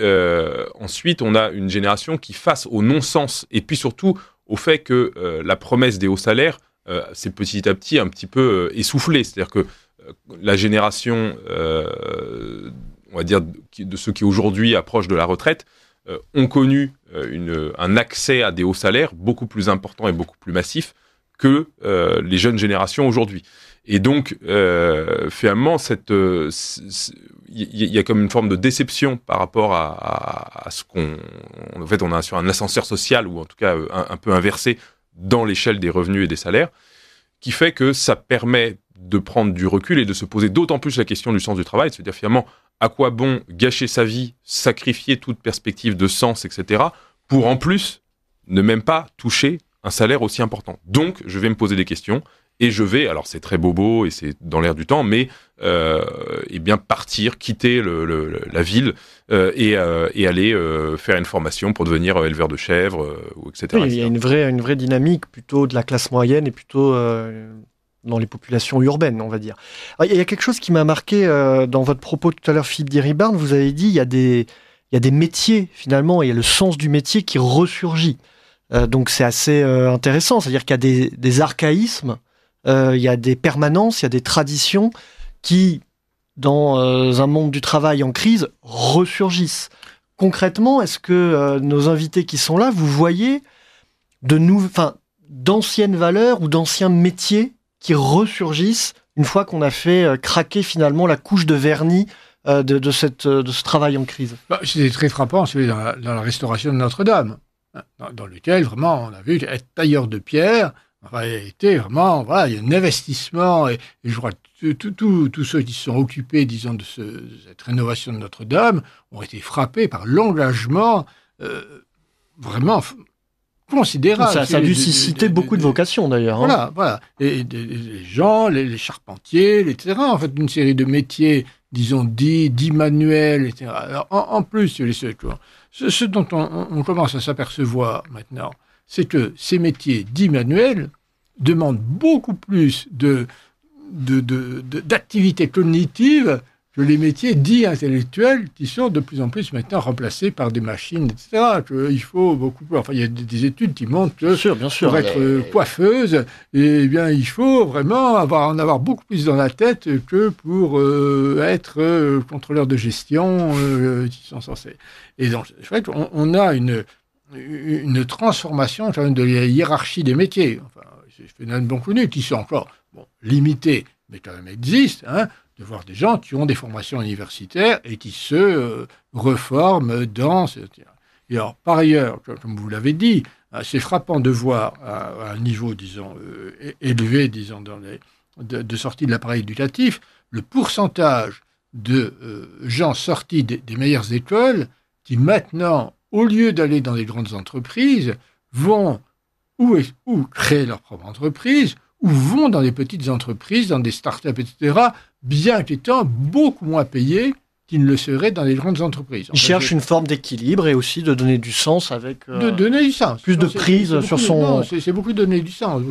ensuite, on a une génération qui, face au non-sens, et puis surtout au fait que la promesse des hauts salaires c'est petit à petit un petit peu essoufflé. C'est-à-dire que la génération, on va dire, de ceux qui aujourd'hui approchent de la retraite, ont connu un accès à des hauts salaires beaucoup plus important et beaucoup plus massif que les jeunes générations aujourd'hui. Et donc, finalement, il y a comme une forme de déception par rapport à ce qu'on... En fait, on est sur un ascenseur social, ou en tout cas un peu inversé, dans l'échelle des revenus et des salaires, qui fait que ça permet de prendre du recul et de se poser d'autant plus la question du sens du travail, de se dire finalement à quoi bon gâcher sa vie, sacrifier toute perspective de sens, etc., pour en plus ne même pas toucher un salaire aussi important. Donc, je vais me poser des questions et je vais, alors c'est très bobo et c'est dans l'air du temps, mais eh bien partir, quitter la ville et aller faire une formation pour devenir éleveur de chèvres, etc. Oui, il y a une vraie dynamique plutôt de la classe moyenne et plutôt dans les populations urbaines, on va dire. Alors, il y a quelque chose qui m'a marqué dans votre propos tout à l'heure, Philippe Diribarne. Vous avez dit il y a des métiers, finalement, et il y a le sens du métier qui ressurgit. Donc c'est assez intéressant, c'est-à-dire qu'il y a des archaïsmes, il y a des permanences, il y a des traditions qui, dans un monde du travail en crise, ressurgissent. Concrètement, est-ce que nos invités qui sont là, vous voyez d'anciennes valeurs ou d'anciens métiers qui ressurgissent une fois qu'on a fait craquer finalement la couche de vernis de ce travail en crise? C'était très frappant, celui dans la restauration de Notre-Dame, dans lequel vraiment on a vu être tailleur de pierre. Enfin, il a été vraiment, voilà, il y a un investissement, et je crois que tous ceux qui se sont occupés, disons, de cette rénovation de Notre-Dame ont été frappés par l'engagement vraiment considérable. Ça a dû susciter beaucoup de vocations, d'ailleurs. Voilà. Et les gens, les charpentiers, etc. En fait, une série de métiers, disons, dits manuels, etc. Alors, en plus, ce dont on commence à s'apercevoir maintenant, c'est que ces métiers dits manuels demandent beaucoup plus d'activité cognitive que les métiers dits intellectuels qui sont de plus en plus maintenant remplacés par des machines, etc. Il faut beaucoup plus... Enfin, il y a des études qui montrent que bien sûr, pour être coiffeuse, eh bien, il faut vraiment en avoir beaucoup plus dans la tête que pour être contrôleur de gestion qui sont censés... Et donc, c'est vrai qu'on a une transformation quand même de la hiérarchie des métiers. Enfin, c'est un phénomène bon connu, qui sont encore limités, mais quand même existent, de voir des gens qui ont des formations universitaires et qui se reforment dans... Et alors, par ailleurs, comme vous l'avez dit, c'est frappant de voir à un niveau, disons, élevé, disons, de sortie de l'appareil éducatif, le pourcentage de gens sortis des meilleures écoles qui maintenant, au lieu d'aller dans les grandes entreprises, vont ou créer leur propre entreprise, ou vont dans des petites entreprises, dans des start-up, etc., bien qu'étant beaucoup moins payés qu'ils ne le seraient dans les grandes entreprises. Il cherche une forme d'équilibre et aussi de donner du sens avec... De donner du sens. Plus de prise sur son... Non, c'est beaucoup de donner du sens.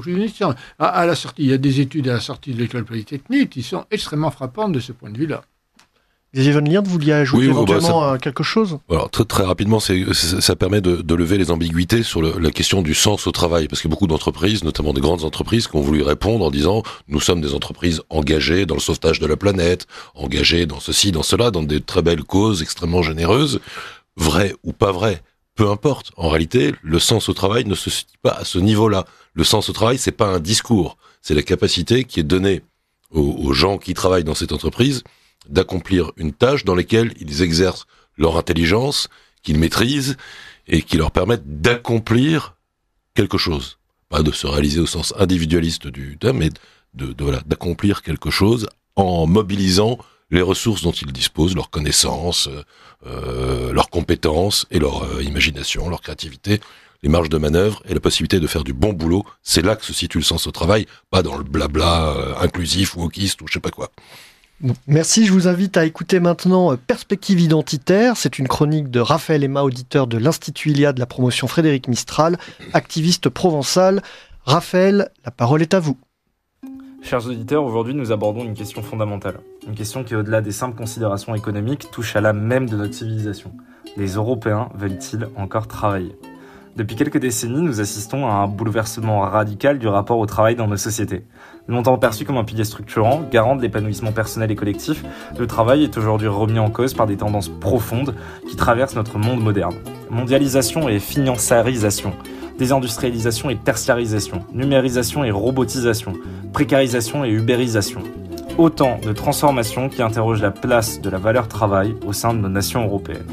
À la sortie, il y a des études à la sortie de l'école polytechnique qui sont extrêmement frappantes de ce point de vue-là. Xavier Von Lierde, vous vouliez ajouter éventuellement quelque chose ? Alors, très rapidement, ça permet de lever les ambiguïtés sur la question du sens au travail, parce qu'il y a beaucoup d'entreprises, notamment des grandes entreprises, qui ont voulu répondre en disant « Nous sommes des entreprises engagées dans le sauvetage de la planète, engagées dans ceci, dans cela, dans des très belles causes extrêmement généreuses. » Vrai ou pas vrai, peu importe. En réalité, le sens au travail ne se situe pas à ce niveau-là. Le sens au travail, c'est pas un discours, c'est la capacité qui est donnée aux gens qui travaillent dans cette entreprise d'accomplir une tâche dans laquelle ils exercent leur intelligence, qu'ils maîtrisent, et qui leur permettent d'accomplir quelque chose. Pas de se réaliser au sens individualiste du terme, mais d'accomplir quelque chose en mobilisant les ressources dont ils disposent, leurs connaissances, leurs compétences et leur imagination, leur créativité, les marges de manœuvre et la possibilité de faire du bon boulot. C'est là que se situe le sens au travail, pas dans le blabla inclusif ou wokiste ou je sais pas quoi. Merci, je vous invite à écouter maintenant Perspective identitaire. C'est une chronique de Raphaël Emma, auditeur de l'Institut Iliade de la promotion Frédéric Mistral, activiste provençal. Raphaël, la parole est à vous. Chers auditeurs, aujourd'hui nous abordons une question fondamentale. Une question qui, au-delà des simples considérations économiques, touche à l'âme même de notre civilisation. Les Européens veulent-ils encore travailler ? Depuis quelques décennies, nous assistons à un bouleversement radical du rapport au travail dans nos sociétés. Longtemps perçu comme un pilier structurant, garant de l'épanouissement personnel et collectif, le travail est aujourd'hui remis en cause par des tendances profondes qui traversent notre monde moderne. Mondialisation et financiarisation, désindustrialisation et tertiarisation, numérisation et robotisation, précarisation et ubérisation. Autant de transformations qui interrogent la place de la valeur travail au sein de nos nations européennes.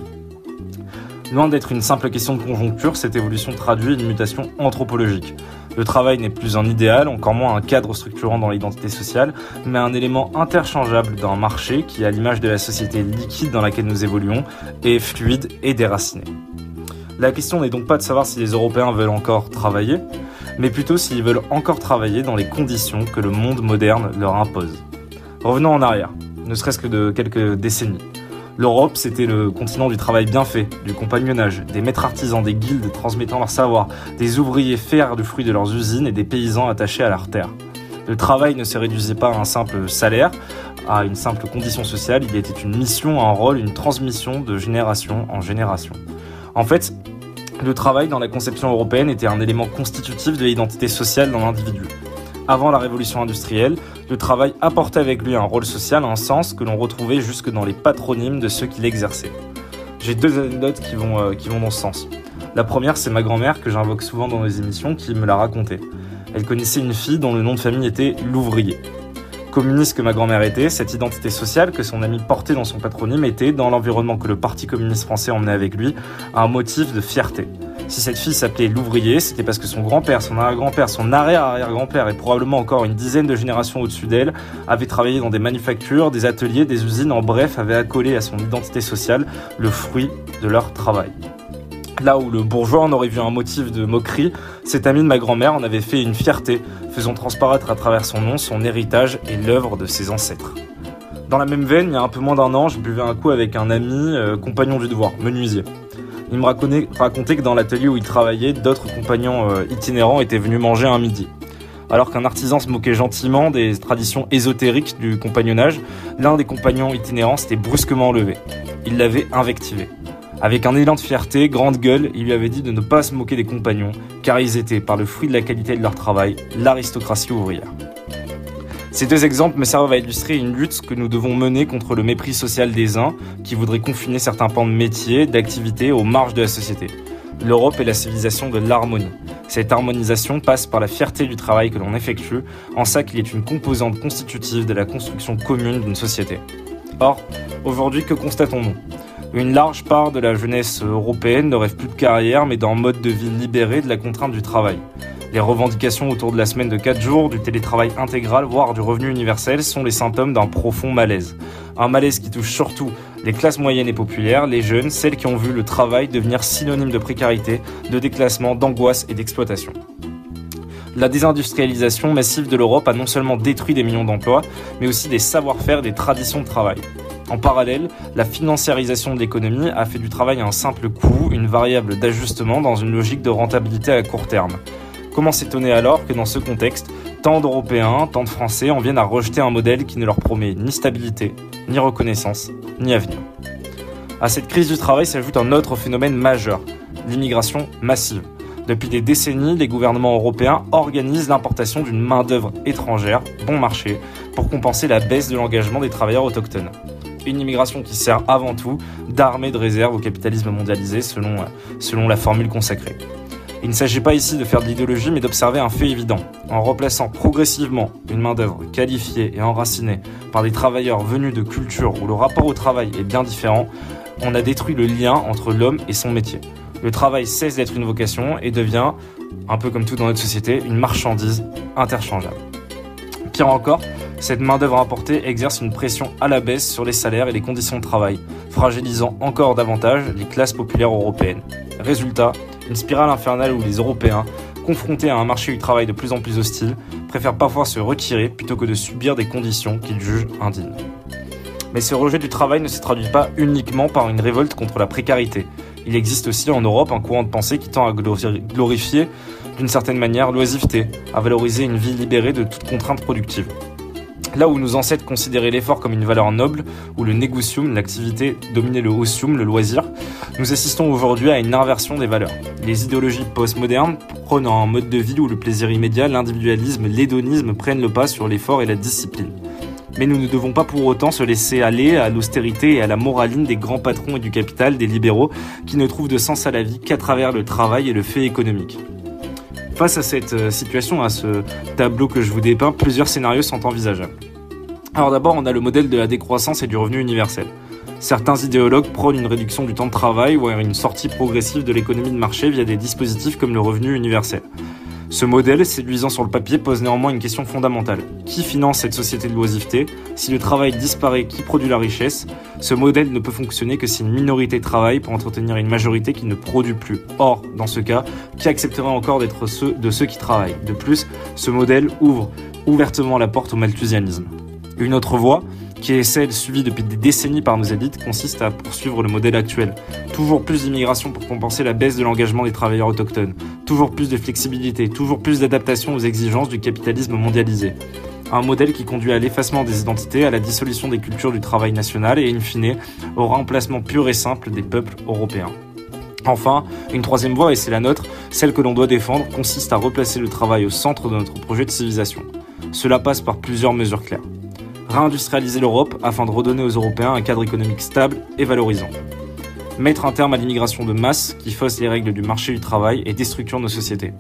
Loin d'être une simple question de conjoncture, cette évolution traduit une mutation anthropologique. Le travail n'est plus un idéal, encore moins un cadre structurant dans l'identité sociale, mais un élément interchangeable d'un marché qui, à l'image de la société liquide dans laquelle nous évoluons, est fluide et déraciné. La question n'est donc pas de savoir si les Européens veulent encore travailler, mais plutôt s'ils veulent encore travailler dans les conditions que le monde moderne leur impose. Revenons en arrière, ne serait-ce que de quelques décennies. L'Europe, c'était le continent du travail bien fait, du compagnonnage, des maîtres artisans, des guildes transmettant leur savoir, des ouvriers fiers du fruit de leurs usines et des paysans attachés à leur terre. Le travail ne se réduisait pas à un simple salaire, à une simple condition sociale, il était une mission, un rôle, une transmission de génération en génération. En fait, le travail dans la conception européenne était un élément constitutif de l'identité sociale dans l'individu. Avant la révolution industrielle, le travail apportait avec lui un rôle social, un sens que l'on retrouvait jusque dans les patronymes de ceux qui l'exerçaient. J'ai deux anecdotes qui vont dans ce sens. La première, c'est ma grand-mère, que j'invoque souvent dans nos émissions, qui me l'a raconté. Elle connaissait une fille dont le nom de famille était Louvrier. Communiste que ma grand-mère était, cette identité sociale que son ami portait dans son patronyme était, dans l'environnement que le Parti communiste français emmenait avec lui, un motif de fierté. Si cette fille s'appelait Louvrier, c'était parce que son grand-père, son arrière-grand-père, son arrière-arrière-grand-père et probablement encore une dizaine de générations au-dessus d'elle avaient travaillé dans des manufactures, des ateliers, des usines, en bref, avaient accolé à son identité sociale le fruit de leur travail. Là où le bourgeois en aurait vu un motif de moquerie, cet ami de ma grand-mère en avait fait une fierté, faisant transparaître à travers son nom son héritage et l'œuvre de ses ancêtres. Dans la même veine, il y a un peu moins d'un an, je buvais un coup avec un ami, compagnon du devoir, menuisier. Il me racontait que dans l'atelier où il travaillait, d'autres compagnons itinérants étaient venus manger un midi. Alors qu'un artisan se moquait gentiment des traditions ésotériques du compagnonnage, l'un des compagnons itinérants s'était brusquement levé. Il l'avait invectivé. Avec un élan de fierté, grande gueule, il lui avait dit de ne pas se moquer des compagnons, car ils étaient, par le fruit de la qualité de leur travail, l'aristocratie ouvrière. Ces deux exemples me servent à illustrer une lutte que nous devons mener contre le mépris social des uns, qui voudraient confiner certains pans de métiers, d'activités aux marges de la société. L'Europe est la civilisation de l'harmonie. Cette harmonisation passe par la fierté du travail que l'on effectue, en ça qu'il est une composante constitutive de la construction commune d'une société. Or, aujourd'hui, que constatons-nous ? Une large part de la jeunesse européenne ne rêve plus de carrière, mais d'un mode de vie libéré de la contrainte du travail. Les revendications autour de la semaine de 4 jours, du télétravail intégral, voire du revenu universel, sont les symptômes d'un profond malaise. Un malaise qui touche surtout les classes moyennes et populaires, les jeunes, celles qui ont vu le travail devenir synonyme de précarité, de déclassement, d'angoisse et d'exploitation. La désindustrialisation massive de l'Europe a non seulement détruit des millions d'emplois, mais aussi des savoir-faire et des traditions de travail. En parallèle, la financiarisation de l'économie a fait du travail un simple coût, une variable d'ajustement dans une logique de rentabilité à court terme. Comment s'étonner alors que dans ce contexte, tant d'Européens, tant de Français en viennent à rejeter un modèle qui ne leur promet ni stabilité, ni reconnaissance, ni avenir. À cette crise du travail s'ajoute un autre phénomène majeur, l'immigration massive. Depuis des décennies, les gouvernements européens organisent l'importation d'une main-d'œuvre étrangère, bon marché, pour compenser la baisse de l'engagement des travailleurs autochtones. Une immigration qui sert avant tout d'armée de réserve au capitalisme mondialisé selon la formule consacrée. Il ne s'agit pas ici de faire de l'idéologie, mais d'observer un fait évident. En remplaçant progressivement une main-d'œuvre qualifiée et enracinée par des travailleurs venus de cultures où le rapport au travail est bien différent, on a détruit le lien entre l'homme et son métier. Le travail cesse d'être une vocation et devient, un peu comme tout dans notre société, une marchandise interchangeable. Pire encore, cette main-d'œuvre importée exerce une pression à la baisse sur les salaires et les conditions de travail, fragilisant encore davantage les classes populaires européennes. Résultat, une spirale infernale où les Européens, confrontés à un marché du travail de plus en plus hostile, préfèrent parfois se retirer plutôt que de subir des conditions qu'ils jugent indignes. Mais ce rejet du travail ne se traduit pas uniquement par une révolte contre la précarité. Il existe aussi en Europe un courant de pensée qui tend à glorifier d'une certaine manière l'oisiveté, à valoriser une vie libérée de toute contrainte productive. Là où nos ancêtres considéraient l'effort comme une valeur noble, où le negustium, l'activité, dominait le osium, le loisir, nous assistons aujourd'hui à une inversion des valeurs. Les idéologies postmodernes prônent un mode de vie où le plaisir immédiat, l'individualisme, l'hédonisme prennent le pas sur l'effort et la discipline. Mais nous ne devons pas pour autant se laisser aller à l'austérité et à la moraline des grands patrons et du capital, des libéraux, qui ne trouvent de sens à la vie qu'à travers le travail et le fait économique. Face à cette situation, à ce tableau que je vous dépeins, plusieurs scénarios sont envisageables. Alors d'abord, on a le modèle de la décroissance et du revenu universel. Certains idéologues prônent une réduction du temps de travail ou une sortie progressive de l'économie de marché via des dispositifs comme le revenu universel. Ce modèle, séduisant sur le papier, pose néanmoins une question fondamentale. Qui finance cette société de l'oisiveté ? Si le travail disparaît, qui produit la richesse ? Ce modèle ne peut fonctionner que si une minorité travaille pour entretenir une majorité qui ne produit plus. Or, dans ce cas, qui accepterait encore d'être ceux qui travaillent ? De plus, ce modèle ouvre ouvertement la porte au malthusianisme. Une autre voie, qui est celle suivie depuis des décennies par nos élites, consiste à poursuivre le modèle actuel. Toujours plus d'immigration pour compenser la baisse de l'engagement des travailleurs autochtones. Toujours plus de flexibilité, toujours plus d'adaptation aux exigences du capitalisme mondialisé. Un modèle qui conduit à l'effacement des identités, à la dissolution des cultures du travail national et, in fine, au remplacement pur et simple des peuples européens. Enfin, une troisième voie, et c'est la nôtre, celle que l'on doit défendre, consiste à replacer le travail au centre de notre projet de civilisation. Cela passe par plusieurs mesures claires. Réindustrialiser l'Europe afin de redonner aux Européens un cadre économique stable et valorisant. Mettre un terme à l'immigration de masse qui fausse les règles du marché du travail et déstructure nos sociétés.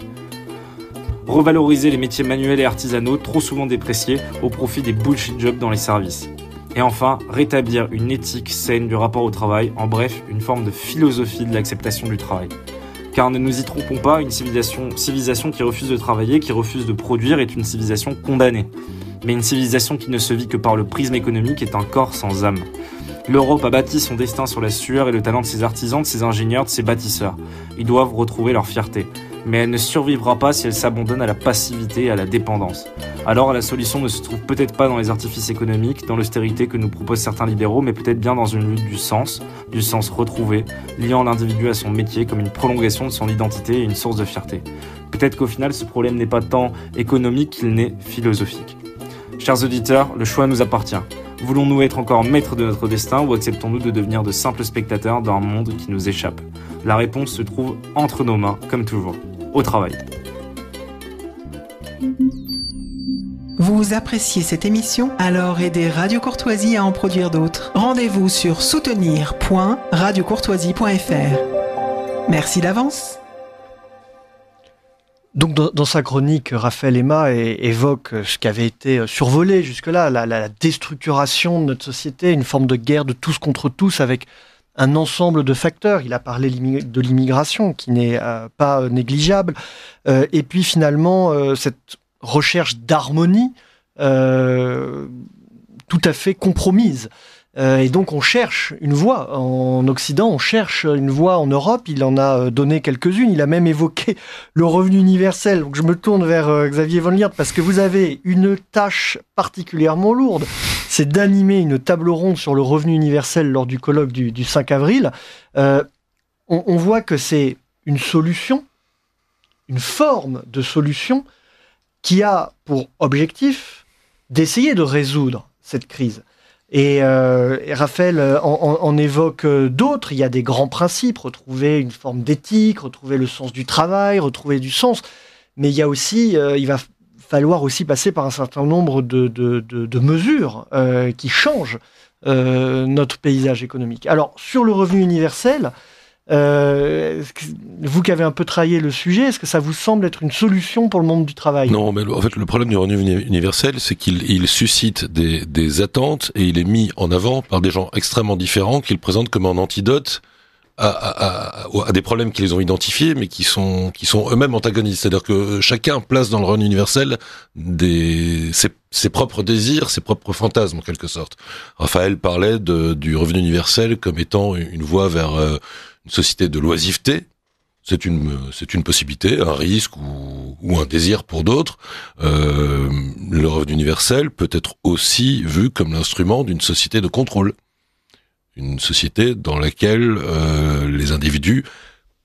Revaloriser les métiers manuels et artisanaux trop souvent dépréciés au profit des bullshit jobs dans les services. Et enfin, rétablir une éthique saine du rapport au travail, en bref, une forme de philosophie de l'acceptation du travail. Car ne nous y trompons pas, une civilisation qui refuse de travailler, qui refuse de produire est une civilisation condamnée. Mais une civilisation qui ne se vit que par le prisme économique est un corps sans âme. L'Europe a bâti son destin sur la sueur et le talent de ses artisans, de ses ingénieurs, de ses bâtisseurs. Ils doivent retrouver leur fierté. Mais elle ne survivra pas si elle s'abandonne à la passivité et à la dépendance. Alors la solution ne se trouve peut-être pas dans les artifices économiques, dans l'austérité que nous proposent certains libéraux, mais peut-être bien dans une lutte du sens retrouvé, liant l'individu à son métier comme une prolongation de son identité et une source de fierté. Peut-être qu'au final, ce problème n'est pas tant économique qu'il n'est philosophique. Chers auditeurs, le choix nous appartient. Voulons-nous être encore maîtres de notre destin ou acceptons-nous de devenir de simples spectateurs d'un monde qui nous échappe ? La réponse se trouve entre nos mains, comme toujours, au travail. Vous appréciez cette émission ? Alors aidez Radio Courtoisie à en produire d'autres. Rendez-vous sur soutenir.radiocourtoisie.fr. Merci d'avance. Donc dans sa chronique, Raphaël Aima évoque ce qui avait été survolé jusque-là, la déstructuration de notre société, une forme de guerre de tous contre tous avec un ensemble de facteurs. Il a parlé de l'immigration qui n'est pas négligeable. Et puis finalement, cette recherche d'harmonie tout à fait compromise. Et donc on cherche une voie en Occident, on cherche une voie en Europe, il en a donné quelques-unes, il a même évoqué le revenu universel. Donc je me tourne vers Xavier Van Liert parce que vous avez une tâche particulièrement lourde, c'est d'animer une table ronde sur le revenu universel lors du colloque du 5 avril. On voit que c'est une solution, une forme de solution qui a pour objectif d'essayer de résoudre cette crise. Et Raphaël en évoque d'autres. Il y a des grands principes, retrouver une forme d'éthique, retrouver le sens du travail, retrouver du sens. Mais il y a aussi, il va falloir aussi passer par un certain nombre de mesures qui changent notre paysage économique. Alors, sur le revenu universel, vous qui avez un peu travaillé le sujet, est-ce que ça vous semble être une solution pour le monde du travail ? Non, mais en fait, le problème du revenu universel, c'est qu'il suscite des attentes et il est mis en avant par des gens extrêmement différents qui le présentent comme un antidote à des problèmes qu'ils ont identifiés, mais qui sont eux-mêmes antagonistes. C'est-à-dire que chacun place dans le revenu universel ses propres désirs, ses propres fantasmes, en quelque sorte. Raphaël parlait du revenu universel comme étant une voie vers une société de l'oisiveté. C'est une possibilité, un risque ou un désir pour d'autres. Le revenu universel peut être aussi vu comme l'instrument d'une société de contrôle. Une société dans laquelle les individus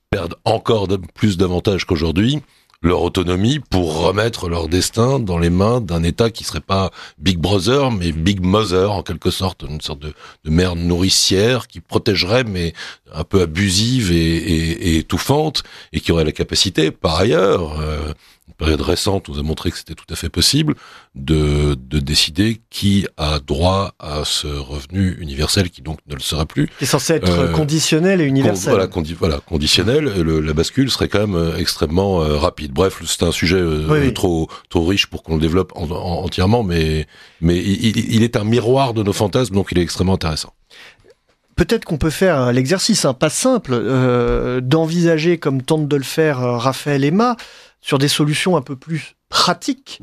perdent encore plus d'avantages qu'aujourd'hui leur autonomie pour remettre leur destin dans les mains d'un État qui serait pas Big Brother, mais Big Mother, en quelque sorte, une sorte de mère nourricière qui protégerait, mais un peu abusive et étouffante, et qui aurait la capacité, par ailleurs, une période récente nous a montré que c'était tout à fait possible, de décider qui a droit à ce revenu universel, qui donc ne le sera plus. Qui est censé être conditionnel et universel. Voilà, conditionnel. La bascule serait quand même extrêmement rapide. Bref, c'est un sujet trop riche pour qu'on le développe entièrement, mais il est un miroir de nos fantasmes, donc il est extrêmement intéressant. Peut-être qu'on peut faire l'exercice, pas simple, d'envisager, comme tente de le faire Raphaël et Emma, sur des solutions un peu plus pratiques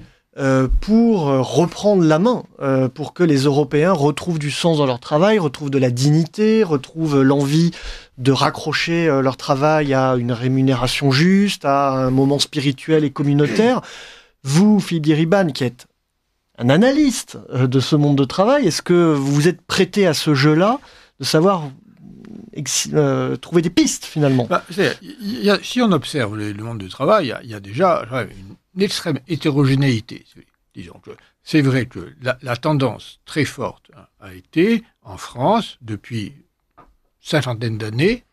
pour reprendre la main, pour que les Européens retrouvent du sens dans leur travail, retrouvent de la dignité, retrouvent l'envie de raccrocher leur travail à une rémunération juste, à un moment spirituel et communautaire. Vous, Philippe Diriban, qui êtes un analyste de ce monde de travail, est-ce que vous êtes prêté à ce jeu-là, de savoir trouver des pistes, finalement? Si on observe le monde du travail, il y a déjà une extrême hétérogénéité. Disons que c'est vrai que la tendance très forte a été, en France, depuis une cinquantaine d'années,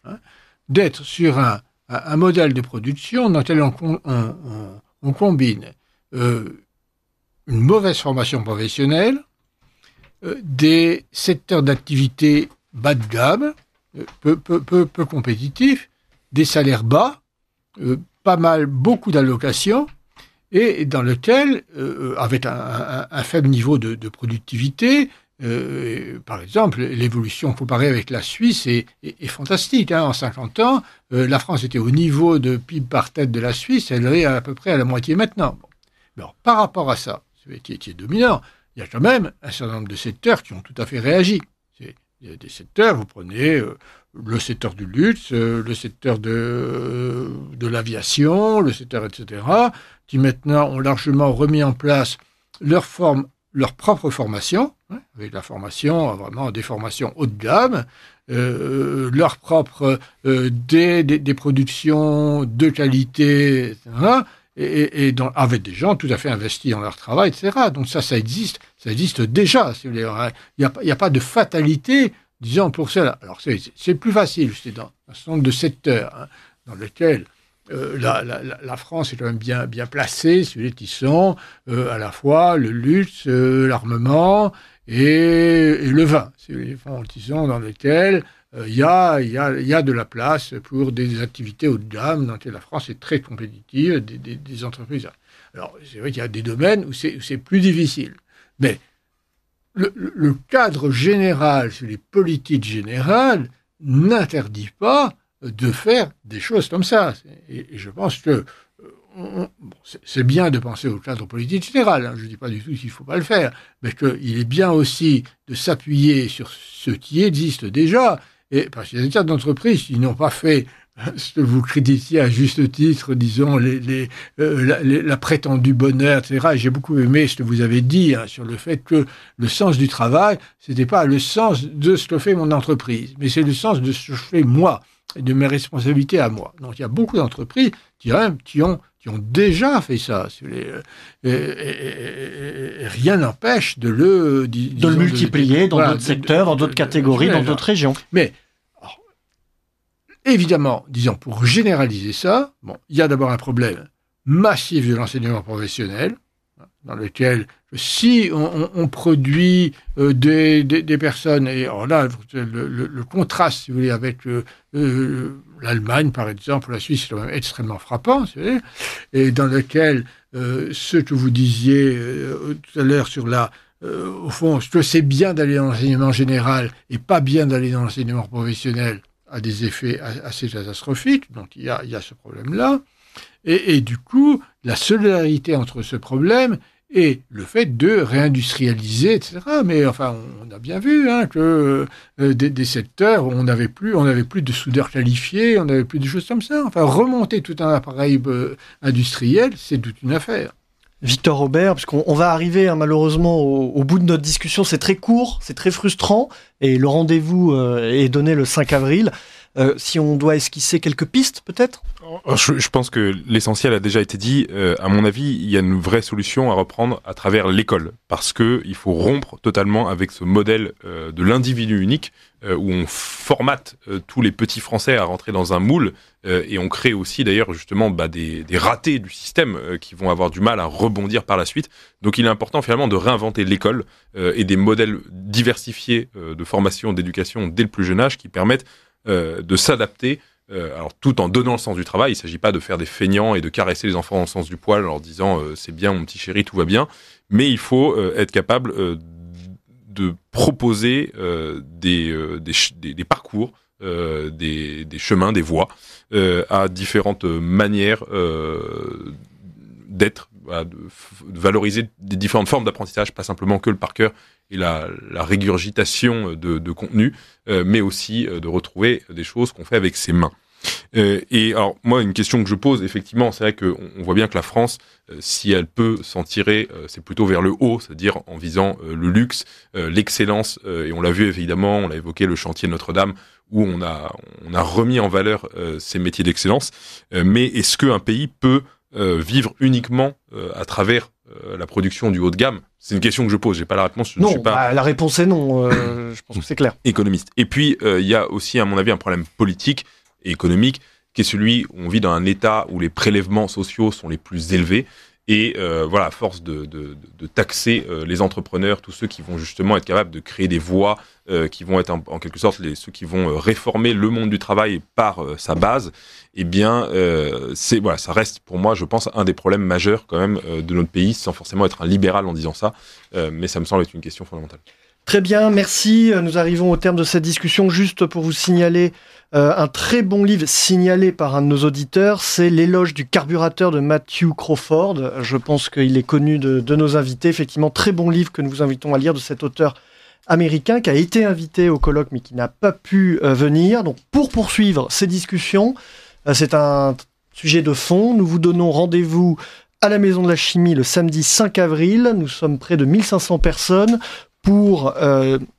d'être sur un modèle de production dans lequel on combine une mauvaise formation professionnelle, des secteurs d'activité bas de gamme, peu compétitifs, des salaires bas, beaucoup d'allocations, et dans lequel, avec un faible niveau de productivité, par exemple, l'évolution comparée avec la Suisse est fantastique. En 50 ans, la France était au niveau de PIB par tête de la Suisse, elle est à peu près à la moitié maintenant. Bon. Alors, par rapport à ça, qui est dominant, il y a quand même un certain nombre de secteurs qui ont tout à fait réagi. Il y a des secteurs, vous prenez le secteur du luxe, le secteur de l'aviation, le secteur, etc., qui maintenant ont largement remis en place leur propre formation, avec la formation, vraiment des formations haut de gamme, leur propre des productions de qualité, etc., et avec des gens tout à fait investis dans leur travail, etc. Donc ça existe déjà. Si vous voulez. Il n'y a pas de fatalité, disons, pour cela. Alors c'est plus facile, c'est dans un certain nombre de secteurs dans lesquels la France est quand même bien placée, si vous voulez, qui sont à la fois le luxe, l'armement et le vin. Si vous voulez, qui sont dans lesquels il y a de la place pour des activités haut de gamme dans lesquelles la France est très compétitive, des entreprises. Alors, c'est vrai qu'il y a des domaines où c'est plus difficile. Mais le cadre général, les politiques générales, n'interdit pas de faire des choses comme ça. Et je pense que c'est bien de penser au cadre politique général, hein, je ne dis pas du tout qu'il ne faut pas le faire, mais qu'il est bien aussi de s'appuyer sur ce qui existe déjà, et parce qu'il y a des tas d'entreprises qui n'ont pas fait ce que vous critiquiez à juste titre, disons, la prétendue bonheur, etc. Et j'ai beaucoup aimé ce que vous avez dit sur le fait que le sens du travail, c'était pas le sens de ce que fait mon entreprise, mais c'est le sens de ce que je fais moi, et de mes responsabilités à moi. Donc il y a beaucoup d'entreprises qui ont déjà fait ça. Et rien n'empêche de le multiplier dans d'autres secteurs, dans d'autres catégories, dans d'autres régions. Mais évidemment, disons, pour généraliser ça, il y a d'abord un problème massif de l'enseignement professionnel, dans lequel, si on produit des personnes, et alors là, le contraste, si vous voulez, avec l'Allemagne, par exemple, la Suisse, c'est quand même extrêmement frappant, si vous voulez, et dans lequel ce que vous disiez tout à l'heure sur au fond, ce que c'est bien d'aller dans l'enseignement général et pas bien d'aller dans l'enseignement professionnel, a des effets assez catastrophiques, donc il y a ce problème-là. Et du coup, la solidarité entre ce problème et le fait de réindustrialiser, etc. Mais enfin, on a bien vu que des secteurs où on n'avait plus de soudeurs qualifiés, on n'avait plus de choses comme ça. Enfin, remonter tout un appareil industriel, c'est toute une affaire. Victor Robert, puisqu'on va arriver malheureusement au bout de notre discussion, c'est très court, c'est très frustrant, et le rendez-vous est donné le 5 avril. Si on doit esquisser quelques pistes, peut-être ? Je pense que l'essentiel a déjà été dit. À mon avis, il y a une vraie solution à reprendre à travers l'école, parce que il faut rompre totalement avec ce modèle de l'individu unique où on formate tous les petits Français à rentrer dans un moule et on crée aussi d'ailleurs justement des ratés du système qui vont avoir du mal à rebondir par la suite. Donc il est important finalement de réinventer l'école et des modèles diversifiés de formation, d'éducation dès le plus jeune âge qui permettent de s'adapter, alors tout en donnant le sens du travail. Il ne s'agit pas de faire des feignants et de caresser les enfants dans le sens du poil en leur disant c'est bien mon petit chéri, tout va bien, mais il faut être capable de proposer des parcours, des chemins, des voies à différentes manières d'être, de valoriser des différentes formes d'apprentissage, pas simplement que le par cœur et la régurgitation de contenu, mais aussi de retrouver des choses qu'on fait avec ses mains. Et alors, moi, une question que je pose, effectivement, c'est vrai qu'on voit bien que la France, si elle peut s'en tirer, c'est plutôt vers le haut, c'est-à-dire en visant le luxe, l'excellence, et on l'a vu évidemment, on l'a évoqué, le chantier de Notre-Dame, où on a remis en valeur ces métiers d'excellence. Mais est-ce qu'un pays peut vivre uniquement à travers la production du haut de gamme? C'est une question que je pose, j'ai pas la réponse. Non, la réponse est non, je pense que c'est clair. Économiste. Et puis, il y a aussi, à mon avis, un problème politique et économique, qui est celui où on vit dans un État où les prélèvements sociaux sont les plus élevés. Et voilà, à force de taxer les entrepreneurs, tous ceux qui vont justement être capables de créer des voies, qui vont être en quelque sorte ceux qui vont réformer le monde du travail par sa base, eh bien, ça reste pour moi, je pense, un des problèmes majeurs quand même de notre pays, sans forcément être un libéral en disant ça, mais ça me semble être une question fondamentale. Très bien, merci. Nous arrivons au terme de cette discussion. Juste pour vous signaler un très bon livre signalé par un de nos auditeurs, c'est L'éloge du carburateur de Matthew Crawford. Je pense qu'il est connu de nos invités. Effectivement, très bon livre que nous vous invitons à lire de cet auteur américain qui a été invité au colloque mais qui n'a pas pu venir. Donc, pour poursuivre ces discussions, c'est un sujet de fond. Nous vous donnons rendez-vous à la Maison de la Chimie le samedi 5 avril. Nous sommes près de 1500 personnes pour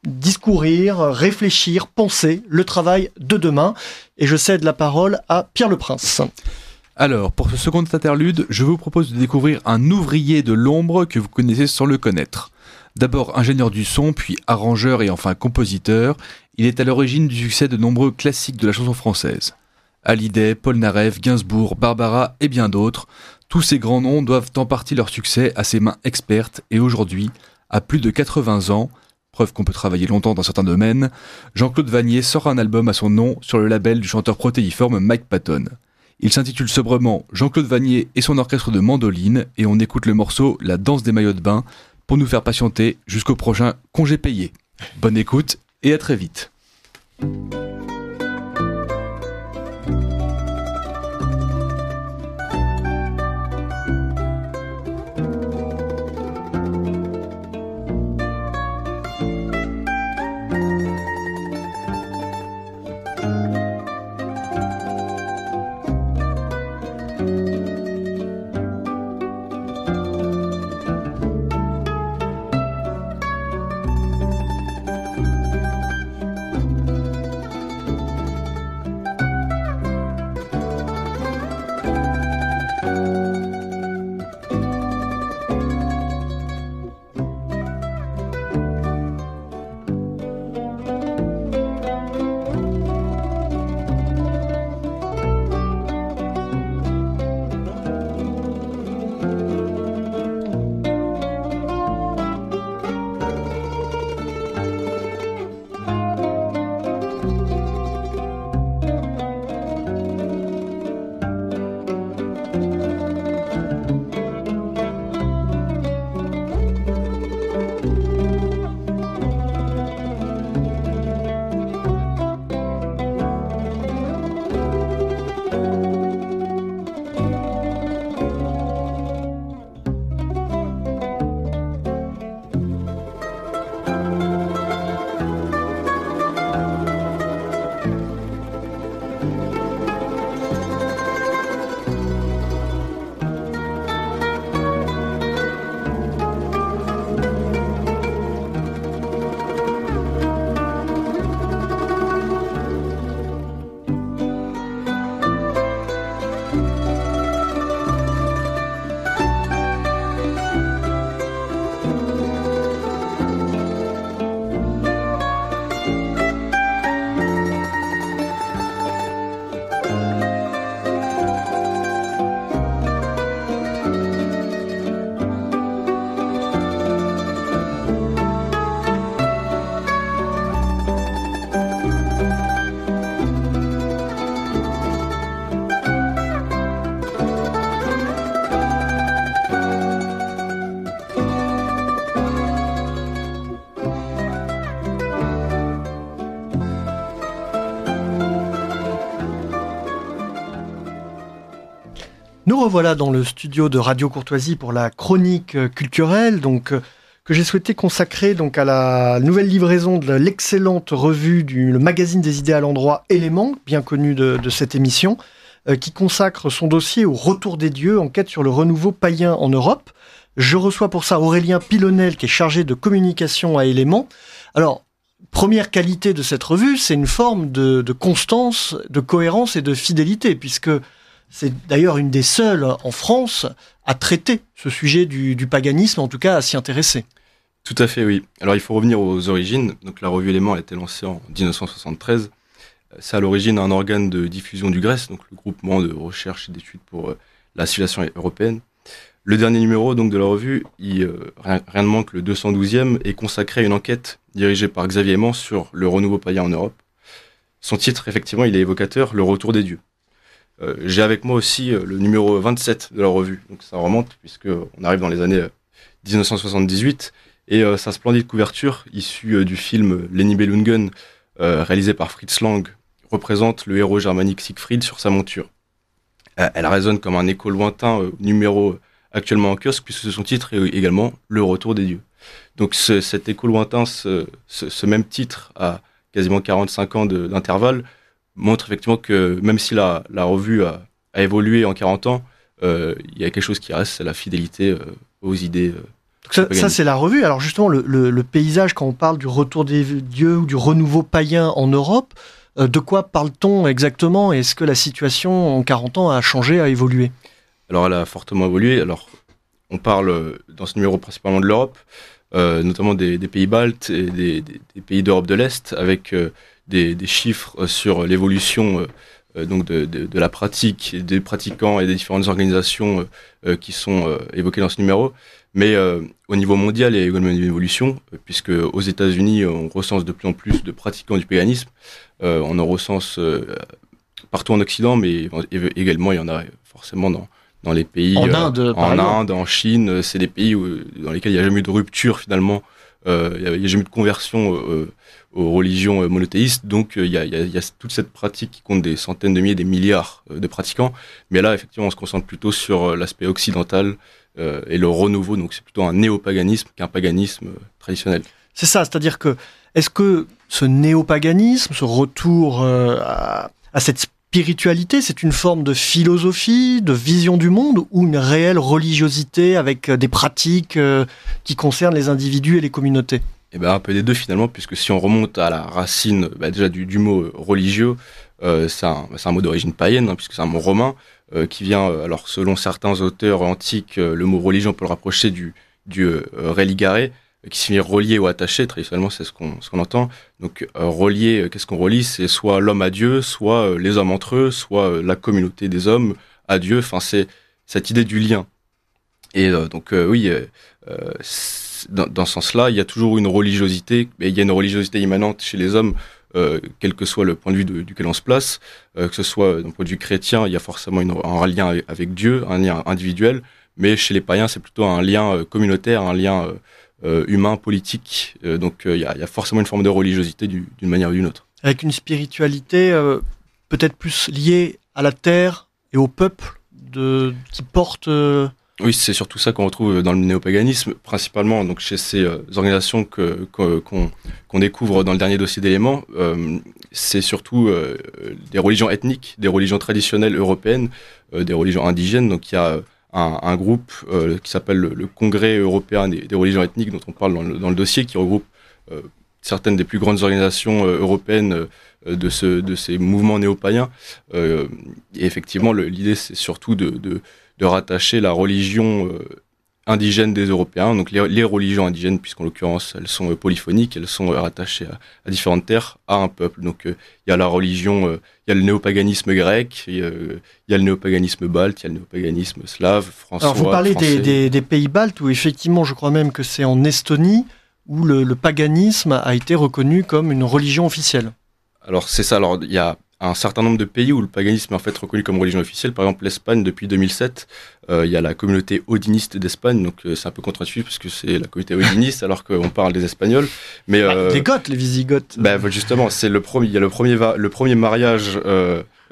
discourir, réfléchir, penser le travail de demain. Et je cède la parole à Pierre Leprince. Alors, pour ce second interlude, je vous propose de découvrir un ouvrier de l'ombre que vous connaissez sans le connaître. D'abord ingénieur du son, puis arrangeur et enfin compositeur, il est à l'origine du succès de nombreux classiques de la chanson française. Hallyday, Paul Naref, Gainsbourg, Barbara et bien d'autres, tous ces grands noms doivent en partie leur succès à ses mains expertes et aujourd'hui, à plus de 80 ans, preuve qu'on peut travailler longtemps dans certains domaines, Jean-Claude Vannier sort un album à son nom sur le label du chanteur protéiforme Mike Patton. Il s'intitule sobrement Jean-Claude Vannier et son orchestre de mandoline et on écoute le morceau La danse des maillots de bain pour nous faire patienter jusqu'au prochain congé payé. Bonne écoute et à très vite. Nous revoilà dans le studio de Radio Courtoisie pour la chronique culturelle, que j'ai souhaité consacrer à la nouvelle livraison de l'excellente revue le magazine des idées à l'endroit Éléments, bien connu de cette émission, qui consacre son dossier au retour des dieux, enquête sur le renouveau païen en Europe. Je reçois pour ça Aurélien Pilonnel, qui est chargé de communication à Éléments. Alors, première qualité de cette revue, c'est une forme de constance, de cohérence et de fidélité, puisque c'est d'ailleurs une des seules en France à traiter ce sujet du paganisme, en tout cas à s'y intéresser. Tout à fait, oui. Alors il faut revenir aux origines. Donc la revue Éléments a été lancée en 1973. C'est à l'origine un organe de diffusion du GRES, donc le groupement de recherche et d'études pour la civilisation européenne. Le dernier numéro donc de la revue, rien de moins que le 212e, est consacré à une enquête dirigée par Xavier Aimant sur le renouveau païen en Europe. Son titre, effectivement, il est évocateur, Le retour des dieux. J'ai avec moi aussi le numéro 27 de la revue, donc ça remonte puisqu'on arrive dans les années 1978, et sa splendide couverture, issue du film Les Nibelungen, réalisé par Fritz Lang, représente le héros germanique Siegfried sur sa monture. Elle résonne comme un écho lointain au numéro actuellement en kiosque, puisque son titre est également Le retour des dieux. Donc cet écho lointain, ce même titre, à quasiment 45 ans d'intervalle, montre effectivement que même si la revue a évolué en 40 ans, il y a quelque chose qui reste, c'est la fidélité aux idées. Ça, c'est la revue. Alors justement, le paysage, quand on parle du retour des dieux ou du renouveau païen en Europe, de quoi parle-t-on exactement? Est-ce que la situation en 40 ans a changé, a évolué? Alors elle a fortement évolué. Alors on parle dans ce numéro principalement de l'Europe, notamment des pays baltes et des pays d'Europe de l'Est, avec des chiffres sur l'évolution donc de la pratique, des pratiquants et des différentes organisations qui sont évoquées dans ce numéro. Mais au niveau mondial, il y a également une évolution, puisque aux États-Unis, on recense de plus en plus de pratiquants du paganisme. On en recense partout en Occident, mais également il y en a forcément dans les pays en Inde, en Chine. C'est des pays dans lesquels il n'y a jamais eu de rupture finalement. Il n'y a jamais eu de conversion aux religions monothéistes, donc il y a toute cette pratique qui compte des centaines de milliers, des milliards de pratiquants. Mais là, effectivement, on se concentre plutôt sur l'aspect occidental et le renouveau, donc c'est plutôt un néopaganisme qu'un paganisme traditionnel. C'est ça, c'est-à-dire que, est-ce que ce néopaganisme, ce retour à cette spiritualité, c'est une forme de philosophie, de vision du monde, ou une réelle religiosité avec des pratiques qui concernent les individus et les communautés? Eh ben, un peu des deux finalement, puisque si on remonte à la racine déjà du mot religieux, c'est un mot d'origine païenne, puisque c'est un mot romain, qui vient, alors selon certains auteurs antiques, le mot religion on peut le rapprocher du religare, qui signifie relié ou attaché. Traditionnellement, c'est ce qu'on entend. Donc relié, qu'est-ce qu'on relie? C'est soit l'homme à Dieu, soit les hommes entre eux, soit la communauté des hommes à Dieu. Enfin, c'est cette idée du lien. Et oui, dans ce sens-là, il y a toujours une religiosité, mais il y a une religiosité immanente chez les hommes, quel que soit le point de vue duquel on se place, que ce soit d'un point de vue chrétien, il y a forcément un lien avec Dieu, un lien individuel, mais chez les païens, c'est plutôt un lien communautaire, un lien humain, politique. Donc il y a forcément une forme de religiosité d'une manière ou d'une autre. Avec une spiritualité peut-être plus liée à la terre et au peuple qui porte... Oui, c'est surtout ça qu'on retrouve dans le néopaganisme, principalement donc chez ces organisations qu'on découvre dans le dernier dossier d'Éléments. C'est surtout des religions ethniques, des religions traditionnelles européennes, des religions indigènes. Donc il y a un groupe qui s'appelle le Congrès européen des religions ethniques, dont on parle dans le dossier, qui regroupe certaines des plus grandes organisations européennes de ces mouvements néo-païens. Et effectivement, l'idée, c'est surtout de rattacher la religion indigène des Européens, donc les religions indigènes, puisqu'en l'occurrence, elles sont polyphoniques, elles sont rattachées à différentes terres, à un peuple. Donc il y a la religion, il y a le néopaganisme grec, il y a le néopaganisme balte, il y a le néopaganisme slave, français. Alors vous parlez des pays baltes, où effectivement, je crois même que c'est en Estonie, où le paganisme a été reconnu comme une religion officielle. Alors c'est ça, alors il y a un certain nombre de pays où le paganisme est en fait reconnu comme religion officielle. Par exemple, l'Espagne, depuis 2007, il y a la communauté odiniste d'Espagne, donc c'est un peu contre-intuitif parce que c'est la communauté odiniste alors qu'on parle des Espagnols. Mais les Goths, les Visigoths. Justement, c'est il y a le premier mariage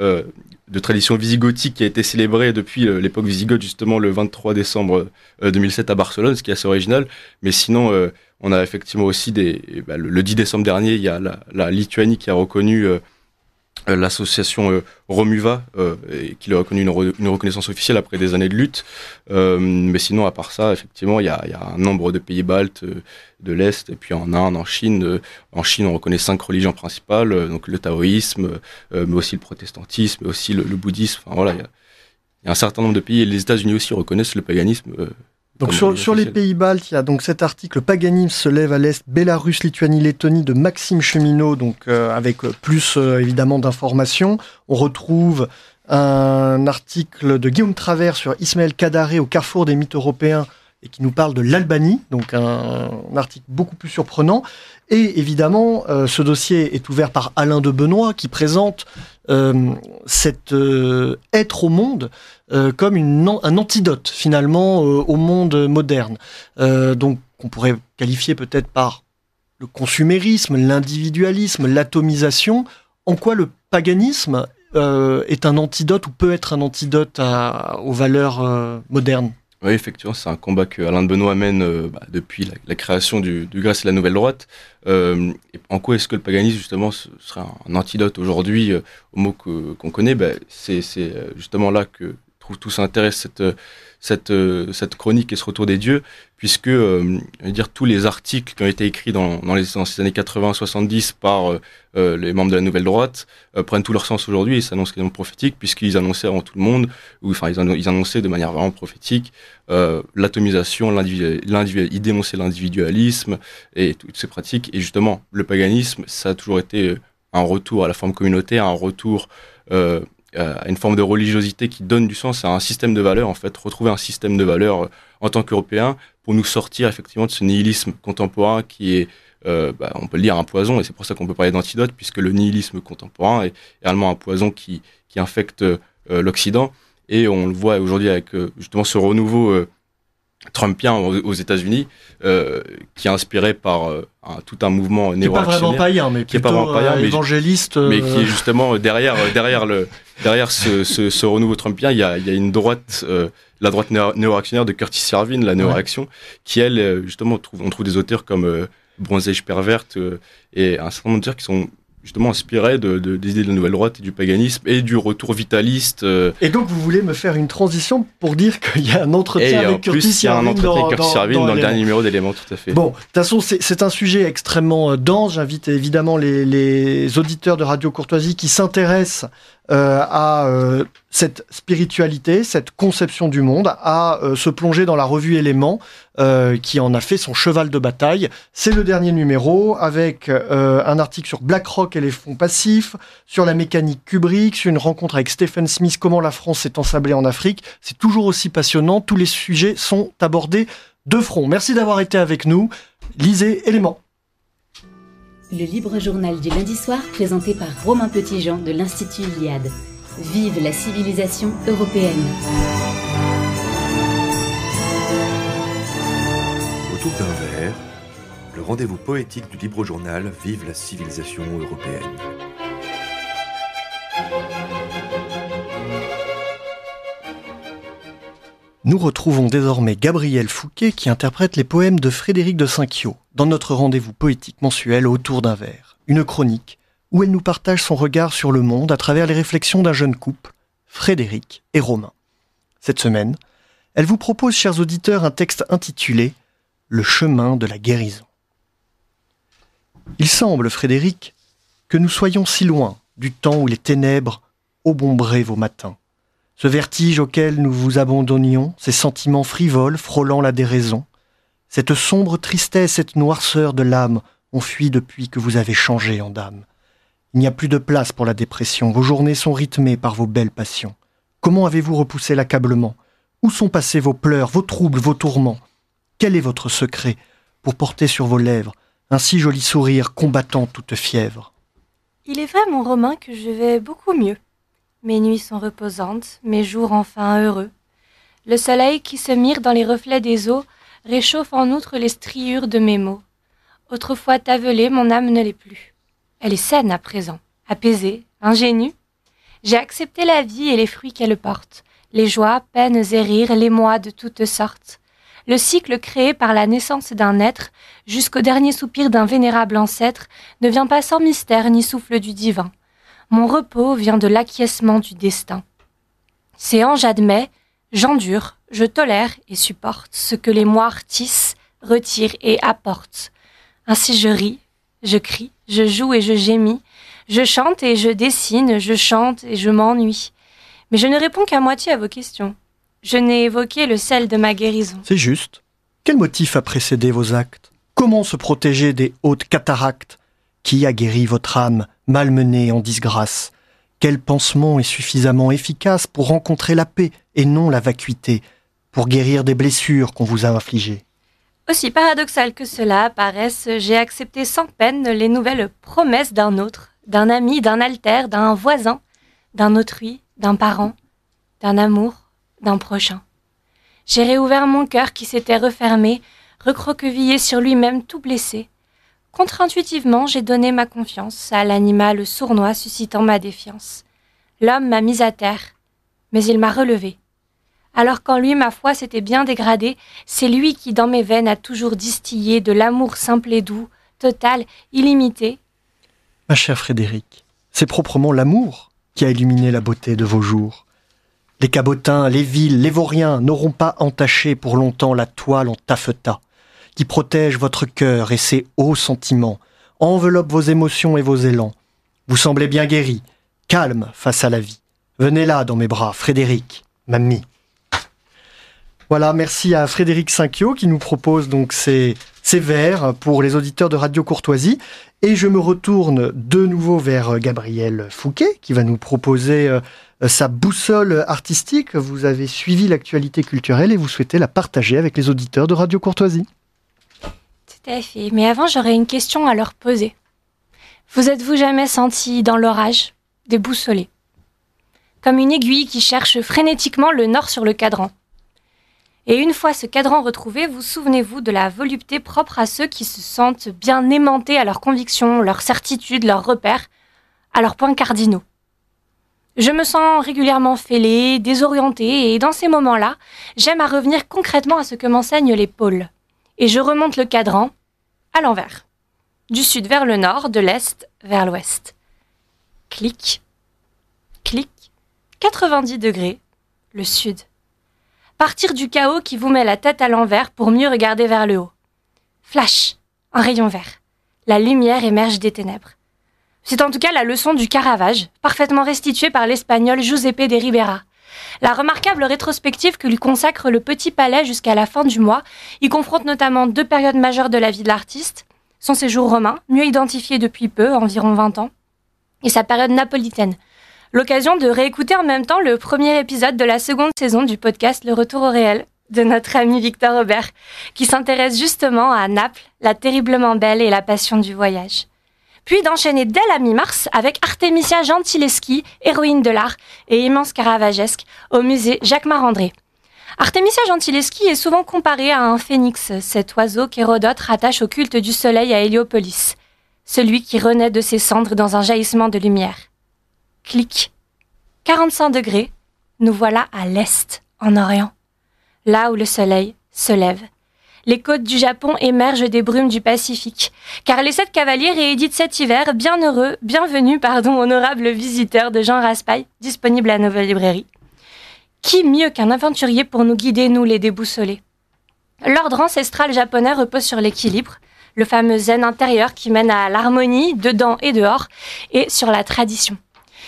de tradition visigothique qui a été célébrée depuis l'époque visigothe, justement le 23 décembre 2007 à Barcelone, ce qui est assez original. Mais sinon, on a effectivement aussi le 10 décembre dernier, il y a la Lituanie qui a reconnu l'association Romuva, et qui lui a reconnu une reconnaissance officielle après des années de lutte. Mais sinon, à part ça, effectivement, il y a un nombre de pays baltes de l'Est, et puis en Inde, en Chine. En Chine, on reconnaît 5 religions principales, donc le taoïsme, mais aussi le protestantisme, mais aussi le bouddhisme. Enfin, voilà, il y a un certain nombre de pays, et les États-Unis aussi reconnaissent le paganisme. Donc sur les pays baltes, il y a donc cet article « Le paganisme se lève à l'Est, Bélarus, Lituanie, Lettonie » de Maxime Cheminot, donc avec plus évidemment d'informations. On retrouve un article de Guillaume Travers sur Ismaël Kadaré au carrefour des mythes européens et qui nous parle de l'Albanie, donc un article beaucoup plus surprenant. Et évidemment, ce dossier est ouvert par Alain de Benoît qui présente cet être au monde comme un antidote finalement au monde moderne. Donc on pourrait qualifier peut-être par le consumérisme, l'individualisme, l'atomisation. En quoi le paganisme est un antidote ou peut être un antidote aux valeurs modernes? Oui, effectivement, c'est un combat que Alain de Benoît mène depuis la création du Grèce et la Nouvelle Droite. Et en quoi est-ce que le paganisme, justement, serait un antidote aujourd'hui au mot qu'on connaît? C'est justement là que trouve tout son intérêt cette chronique et ce retour des dieux, puisque tous les articles qui ont été écrits dans ces années 80-70 par les membres de la Nouvelle Droite prennent tout leur sens aujourd'hui et s'annoncent quasiment prophétiques, puisqu'ils annonçaient avant tout le monde, ils annonçaient de manière vraiment prophétique l'atomisation, ils dénonçaient l'individualisme et toutes ces pratiques. Et justement, le paganisme, ça a toujours été un retour à la forme communautaire, un retour à une forme de religiosité qui donne du sens à un système de valeurs, en fait, retrouver un système de valeurs en tant qu'Européens pour nous sortir effectivement de ce nihilisme contemporain qui est, on peut le dire, un poison, et c'est pour ça qu'on peut parler d'antidote, puisque le nihilisme contemporain est réellement un poison qui infecte l'Occident, et on le voit aujourd'hui avec justement ce renouveau trumpien aux États-Unis, qui est inspiré par tout un mouvement néo-réactionnaire. Qui n'est pas vraiment païen, mais plutôt évangéliste. Mais qui est justement derrière ce renouveau trumpien, il y a une droite, la droite néo-réactionnaire de Curtis Yarvin, la néo-réaction, qui elle, justement, on trouve des auteurs comme Bronzage Perverte et un certain nombre d'auteurs qui sont justement inspiré des idées de la nouvelle droite et du paganisme et du retour vitaliste. Et donc vous voulez me faire une transition pour dire qu'il y a un entretien avec Curtis Yarvin dans le dernier numéro d'Éléments, tout à fait. Bon, de toute façon, c'est un sujet extrêmement dense. J'invite évidemment les auditeurs de Radio Courtoisie qui s'intéressent à cette spiritualité, cette conception du monde, à se plonger dans la revue Éléments, qui en a fait son cheval de bataille. C'est le dernier numéro, avec un article sur BlackRock et les fonds passifs, sur la mécanique Kubrick, sur une rencontre avec Stephen Smith, comment la France s'est ensablée en Afrique. C'est toujours aussi passionnant, tous les sujets sont abordés de front. Merci d'avoir été avec nous. Lisez Éléments. Le libre journal du lundi soir présenté par Romain Petitjean de l'Institut Iliade. Vive la civilisation européenne. Autour d'un verre, le rendez-vous poétique du libre journal Vive la civilisation européenne. Nous retrouvons désormais Gabriel Fouquet qui interprète les poèmes de Frédéric de Cinquiaux dans notre rendez-vous poétique mensuel Autour d'un verre, une chronique où elle nous partage son regard sur le monde à travers les réflexions d'un jeune couple, Frédéric et Romain. Cette semaine, elle vous propose, chers auditeurs, un texte intitulé « Le chemin de la guérison ». Il semble, Frédéric, que nous soyons si loin du temps où les ténèbres obombraient vos matins. Ce vertige auquel nous vous abandonnions, ces sentiments frivoles frôlant la déraison, cette sombre tristesse, cette noirceur de l'âme ont fui depuis que vous avez changé en dame. Il n'y a plus de place pour la dépression, vos journées sont rythmées par vos belles passions. Comment avez-vous repoussé l'accablement? Où sont passés vos pleurs, vos troubles, vos tourments? Quel est votre secret pour porter sur vos lèvres un si joli sourire combattant toute fièvre? Il est vrai, mon Romain, que je vais beaucoup mieux. Mes nuits sont reposantes, mes jours enfin heureux. Le soleil qui se mire dans les reflets des eaux réchauffe en outre les striures de mes mots. Autrefois tavelée, mon âme ne l'est plus. Elle est saine à présent, apaisée, ingénue. J'ai accepté la vie et les fruits qu'elle porte, les joies, peines et rires, les mois de toutes sortes. Le cycle créé par la naissance d'un être, jusqu'au dernier soupir d'un vénérable ancêtre, ne vient pas sans mystère ni souffle du divin. Mon repos vient de l'acquiescement du destin. Séant, j'admets, j'endure, je tolère et supporte ce que les moires tissent, retirent et apportent. Ainsi je ris, je crie, je joue et je gémis, je chante et je dessine, je chante et je m'ennuie. Mais je ne réponds qu'à moitié à vos questions. Je n'ai évoqué le sel de ma guérison. C'est juste. Quel motif a précédé vos actes? Comment se protéger des hautes cataractes? Qui a guéri votre âme, malmenée en disgrâce? Quel pansement est suffisamment efficace pour rencontrer la paix et non la vacuité, pour guérir des blessures qu'on vous a infligées? Aussi paradoxal que cela paraisse, j'ai accepté sans peine les nouvelles promesses d'un autre, d'un ami, d'un altère, d'un voisin, d'un autrui, d'un parent, d'un amour, d'un prochain. J'ai réouvert mon cœur qui s'était refermé, recroquevillé sur lui-même tout blessé. Contre-intuitivement, j'ai donné ma confiance à l'animal sournois suscitant ma défiance. L'homme m'a mise à terre, mais il m'a relevé. Alors qu'en lui ma foi s'était bien dégradée, c'est lui qui dans mes veines a toujours distillé de l'amour simple et doux, total, illimité. Ma chère Frédéric, c'est proprement l'amour qui a illuminé la beauté de vos jours. Les cabotins, les vils, les vauriens n'auront pas entaché pour longtemps la toile en taffetas, qui protège votre cœur et ses hauts sentiments, enveloppe vos émotions et vos élans. Vous semblez bien guéri, calme face à la vie. Venez là dans mes bras, Frédéric, mamie. Voilà, merci à Frédéric Cinquiot qui nous propose donc ces vers pour les auditeurs de Radio Courtoisie. Et je me retourne de nouveau vers Gabriel Fouquet qui va nous proposer sa boussole artistique. Vous avez suivi l'actualité culturelle et vous souhaitez la partager avec les auditeurs de Radio Courtoisie. Tout à fait, mais avant j'aurais une question à leur poser. Vous êtes-vous jamais senti dans l'orage déboussolé, comme une aiguille qui cherche frénétiquement le nord sur le cadran? Et une fois ce cadran retrouvé, vous souvenez-vous de la volupté propre à ceux qui se sentent bien aimantés à leurs convictions, leurs certitudes, leurs repères, à leurs points cardinaux. Je me sens régulièrement fêlée, désorientée, et dans ces moments-là, j'aime à revenir concrètement à ce que m'enseignent les pôles. Et je remonte le cadran à l'envers, du sud vers le nord, de l'est vers l'ouest. Clic, clic, 90 degrés, le sud. Partir du chaos qui vous met la tête à l'envers pour mieux regarder vers le haut. Flash, un rayon vert. La lumière émerge des ténèbres. C'est en tout cas la leçon du Caravage, parfaitement restituée par l'espagnol Giuseppe de Ribera. La remarquable rétrospective que lui consacre le Petit Palais jusqu'à la fin du mois y confronte notamment deux périodes majeures de la vie de l'artiste, son séjour romain, mieux identifié depuis peu, environ 20 ans, et sa période napolitaine. L'occasion de réécouter en même temps le premier épisode de la seconde saison du podcast Le Retour au réel de notre ami Victor Aubert, qui s'intéresse justement à Naples, la terriblement belle et la passion du voyage. Puis d'enchaîner dès la mi-mars avec Artemisia Gentileschi, héroïne de l'art et immense caravagesque, au musée Jacques Marandré. Artemisia Gentileschi est souvent comparée à un phénix, cet oiseau qu'Hérodote rattache au culte du soleil à Héliopolis, celui qui renaît de ses cendres dans un jaillissement de lumière. Clic. 45 degrés, nous voilà à l'est, en Orient, là où le soleil se lève. Les côtes du Japon émergent des brumes du Pacifique, car les 7 cavaliers rééditent cet hiver bienvenue, honorables visiteurs de Jean Raspail, disponible à Nouvelle Librairie. Qui mieux qu'un aventurier pour nous guider, nous les déboussolés? L'ordre ancestral japonais repose sur l'équilibre, le fameux zen intérieur qui mène à l'harmonie, dedans et dehors, et sur la tradition.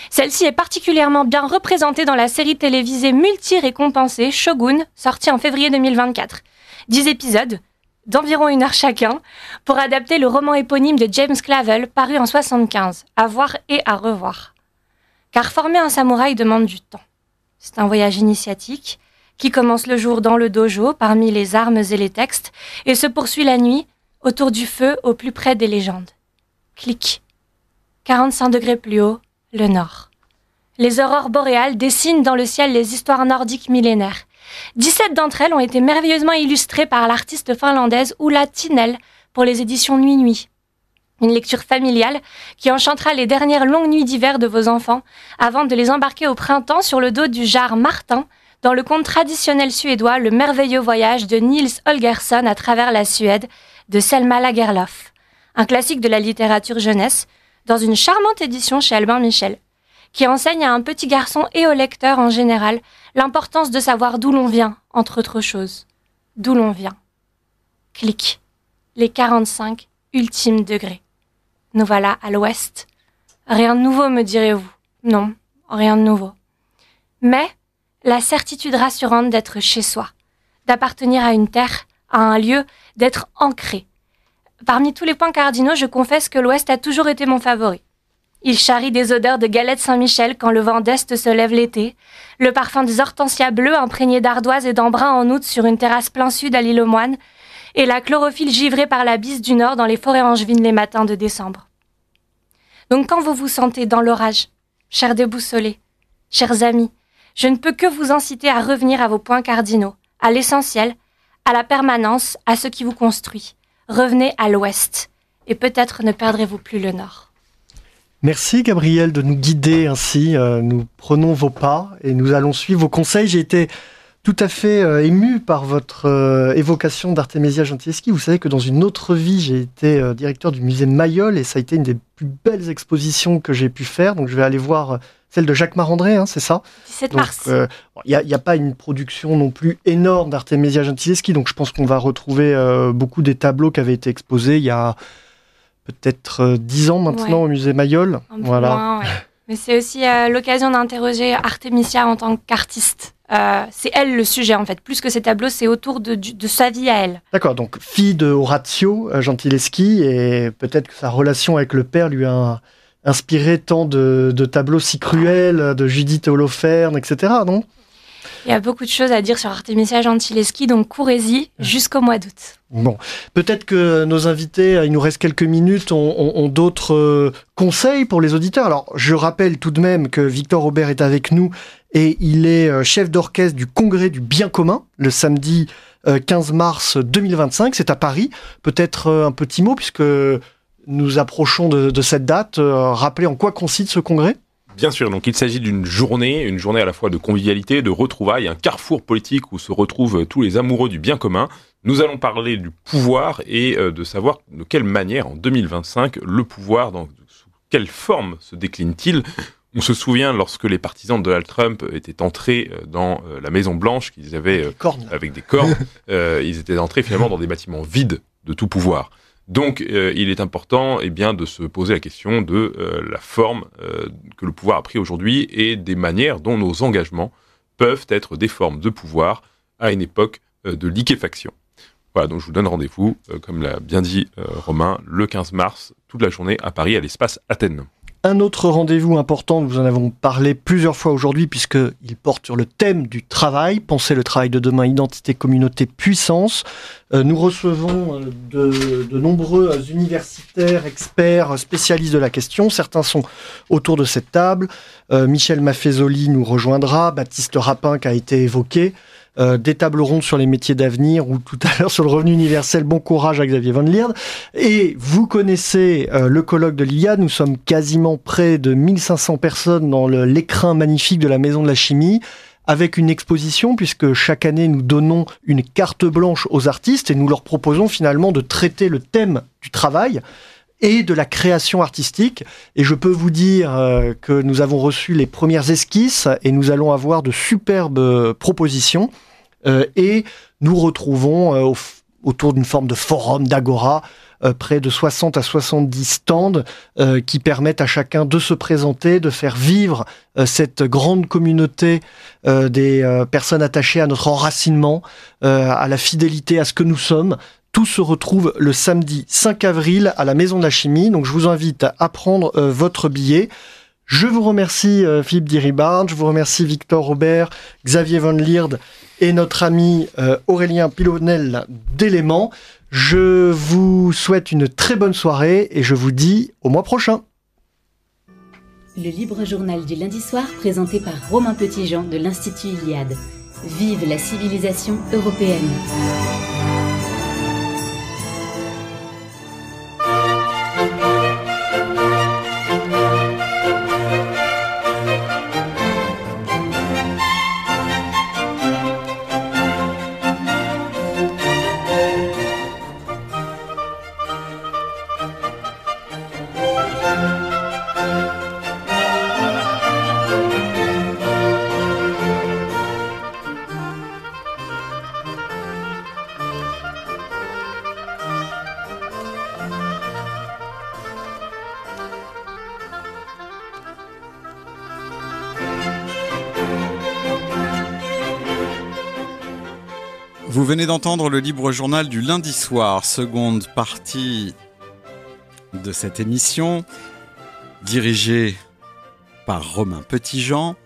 Celle-ci est particulièrement bien représentée dans la série télévisée multi-récompensée Shogun, sortie en février 2024. 10 épisodes, d'environ 1 heure chacun, pour adapter le roman éponyme de James Clavell, paru en 1975, à voir et à revoir. Car former un samouraï demande du temps. C'est un voyage initiatique, qui commence le jour dans le dojo, parmi les armes et les textes, et se poursuit la nuit, autour du feu, au plus près des légendes. Clic. 45 degrés plus haut, le nord. Les aurores boréales dessinent dans le ciel les histoires nordiques millénaires. 17 d'entre elles ont été merveilleusement illustrées par l'artiste finlandaise Ulla Tinell pour les éditions Nuit Nuit. Une lecture familiale qui enchantera les dernières longues nuits d'hiver de vos enfants avant de les embarquer au printemps sur le dos du jarre Martin dans le conte traditionnel suédois Le merveilleux voyage de Nils Holgersson à travers la Suède de Selma Lagerlöf, un classique de la littérature jeunesse dans une charmante édition chez Albin Michel, qui enseigne à un petit garçon et au lecteur en général l'importance de savoir d'où l'on vient, entre autres choses. D'où l'on vient. Clic. Les 45 ultimes degrés. Nous voilà à l'ouest. Rien de nouveau, me direz-vous. Non, rien de nouveau. Mais la certitude rassurante d'être chez soi, d'appartenir à une terre, à un lieu, d'être ancré. Parmi tous les points cardinaux, je confesse que l'ouest a toujours été mon favori. Il charrie des odeurs de galettes Saint-Michel quand le vent d'est se lève l'été, le parfum des hortensias bleues imprégnées d'ardoise et d'embrun en août sur une terrasse plein sud à l'île aux Moines, et la chlorophylle givrée par la bise du nord dans les forêts angevines les matins de décembre. Donc quand vous vous sentez dans l'orage, chers déboussolés, chers amis, je ne peux que vous inciter à revenir à vos points cardinaux, à l'essentiel, à la permanence, à ce qui vous construit. Revenez à l'ouest, et peut-être ne perdrez-vous plus le nord. Merci Gabriel de nous guider ainsi. Nous prenons vos pas et nous allons suivre vos conseils. J'ai été tout à fait ému par votre évocation d'Artemisia Gentileschi. Vous savez que dans une autre vie, j'ai été directeur du musée Mayol et ça a été une des plus belles expositions que j'ai pu faire. Donc je vais aller voir celle de Jacques Marandré, hein, c'est ça ? 17 mars. Il n'y a pas une production non plus énorme d'Artemisia Gentileschi, donc je pense qu'on va retrouver beaucoup des tableaux qui avaient été exposés il y a peut-être 10 ans maintenant au musée Mayol. Un peu loin, ouais. Mais c'est aussi l'occasion d'interroger Artemisia en tant qu'artiste. C'est elle le sujet en fait, plus que ces tableaux, c'est autour de sa vie à elle. D'accord, donc fille de Orazio Gentileschi, et peut-être que sa relation avec le père lui a inspiré tant de tableaux si cruels, de Judith et Holoferne, etc., non ? Il y a beaucoup de choses à dire sur Artemisia Gentileschi, donc courez-y jusqu'au mois d'août. Bon, peut-être que nos invités, il nous reste quelques minutes, ont d'autres conseils pour les auditeurs. Alors, je rappelle tout de même que Victor Aubert est avec nous et il est chef d'orchestre du Congrès du Bien commun, le samedi 15 mars 2025. C'est à Paris. Peut-être un petit mot, puisque nous approchons de cette date. Rappelez en quoi consiste ce congrès ? Bien sûr, donc il s'agit d'une journée à la fois de convivialité, de retrouvailles, un carrefour politique où se retrouvent tous les amoureux du bien commun. Nous allons parler du pouvoir et de savoir de quelle manière, en 2025, le pouvoir, sous quelle forme se décline-t-il ? On se souvient, lorsque les partisans de Donald Trump étaient entrés dans la Maison-Blanche, qu'ils avaient avec des cornes, ils étaient entrés finalement dans des bâtiments vides de tout pouvoir. Donc, il est important de se poser la question de la forme que le pouvoir a pris aujourd'hui et des manières dont nos engagements peuvent être des formes de pouvoir à une époque de liquéfaction. Voilà, donc je vous donne rendez-vous, comme l'a bien dit Romain, le 15 mars, toute la journée à Paris, à l'espace Athènes. Un autre rendez-vous important, nous en avons parlé plusieurs fois aujourd'hui, puisqu'il porte sur le thème du travail, penser le travail de demain, identité, communauté, puissance. Nous recevons de nombreux universitaires, experts, spécialistes de la question. Certains sont autour de cette table. Michel Maffezoli nous rejoindra, Baptiste Rapin qui a été évoqué. Des tables rondes sur les métiers d'avenir ou tout à l'heure sur le revenu universel. Bon courage à Xavier Van Lierde. Et vous connaissez le colloque de l'Iliade. Nous sommes quasiment près de 1500 personnes dans l'écrin magnifique de la Maison de la Chimie, avec une exposition, puisque chaque année nous donnons une carte blanche aux artistes et nous leur proposons finalement de traiter le thème du travail et de la création artistique. Et je peux vous dire que nous avons reçu les premières esquisses et nous allons avoir de superbes propositions. Et nous retrouvons autour d'une forme de forum, d'agora, près de 60 à 70 stands qui permettent à chacun de se présenter, de faire vivre cette grande communauté des personnes attachées à notre enracinement, à la fidélité à ce que nous sommes. Tout se retrouve le samedi 5 avril à la Maison de la Chimie. Donc je vous invite à prendre votre billet. Je vous remercie Philippe Diribarne, je vous remercie Victor Aubert, Xavier Van Lierde et notre ami Aurélien Pilonel d'Éléments. Je vous souhaite une très bonne soirée et je vous dis au mois prochain. Le libre journal du lundi soir présenté par Romain Petitjean de l'Institut Iliade. Vive la civilisation européenne. Vous venez d'entendre le libre journal du lundi soir, seconde partie de cette émission, dirigée par Romain Petitjean,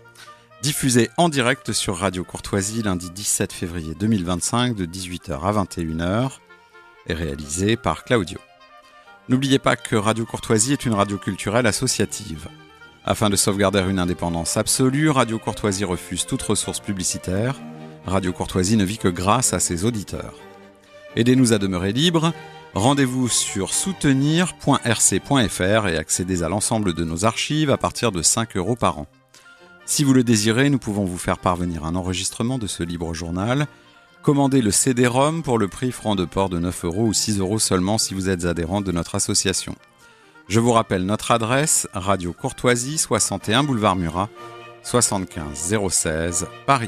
diffusée en direct sur Radio Courtoisie lundi 17 février 2025 de 18h à 21h et réalisée par Claudio. N'oubliez pas que Radio Courtoisie est une radio culturelle associative. Afin de sauvegarder une indépendance absolue, Radio Courtoisie refuse toute ressource publicitaire. Radio Courtoisie ne vit que grâce à ses auditeurs. Aidez-nous à demeurer libres. Rendez-vous sur soutenir.rc.fr et accédez à l'ensemble de nos archives à partir de 5 € par an. Si vous le désirez, nous pouvons vous faire parvenir un enregistrement de ce libre journal. Commandez le CD-ROM pour le prix franc de port de 9 € ou 6 € seulement si vous êtes adhérent de notre association. Je vous rappelle notre adresse, Radio Courtoisie, 61 boulevard Murat, 75 016, Paris.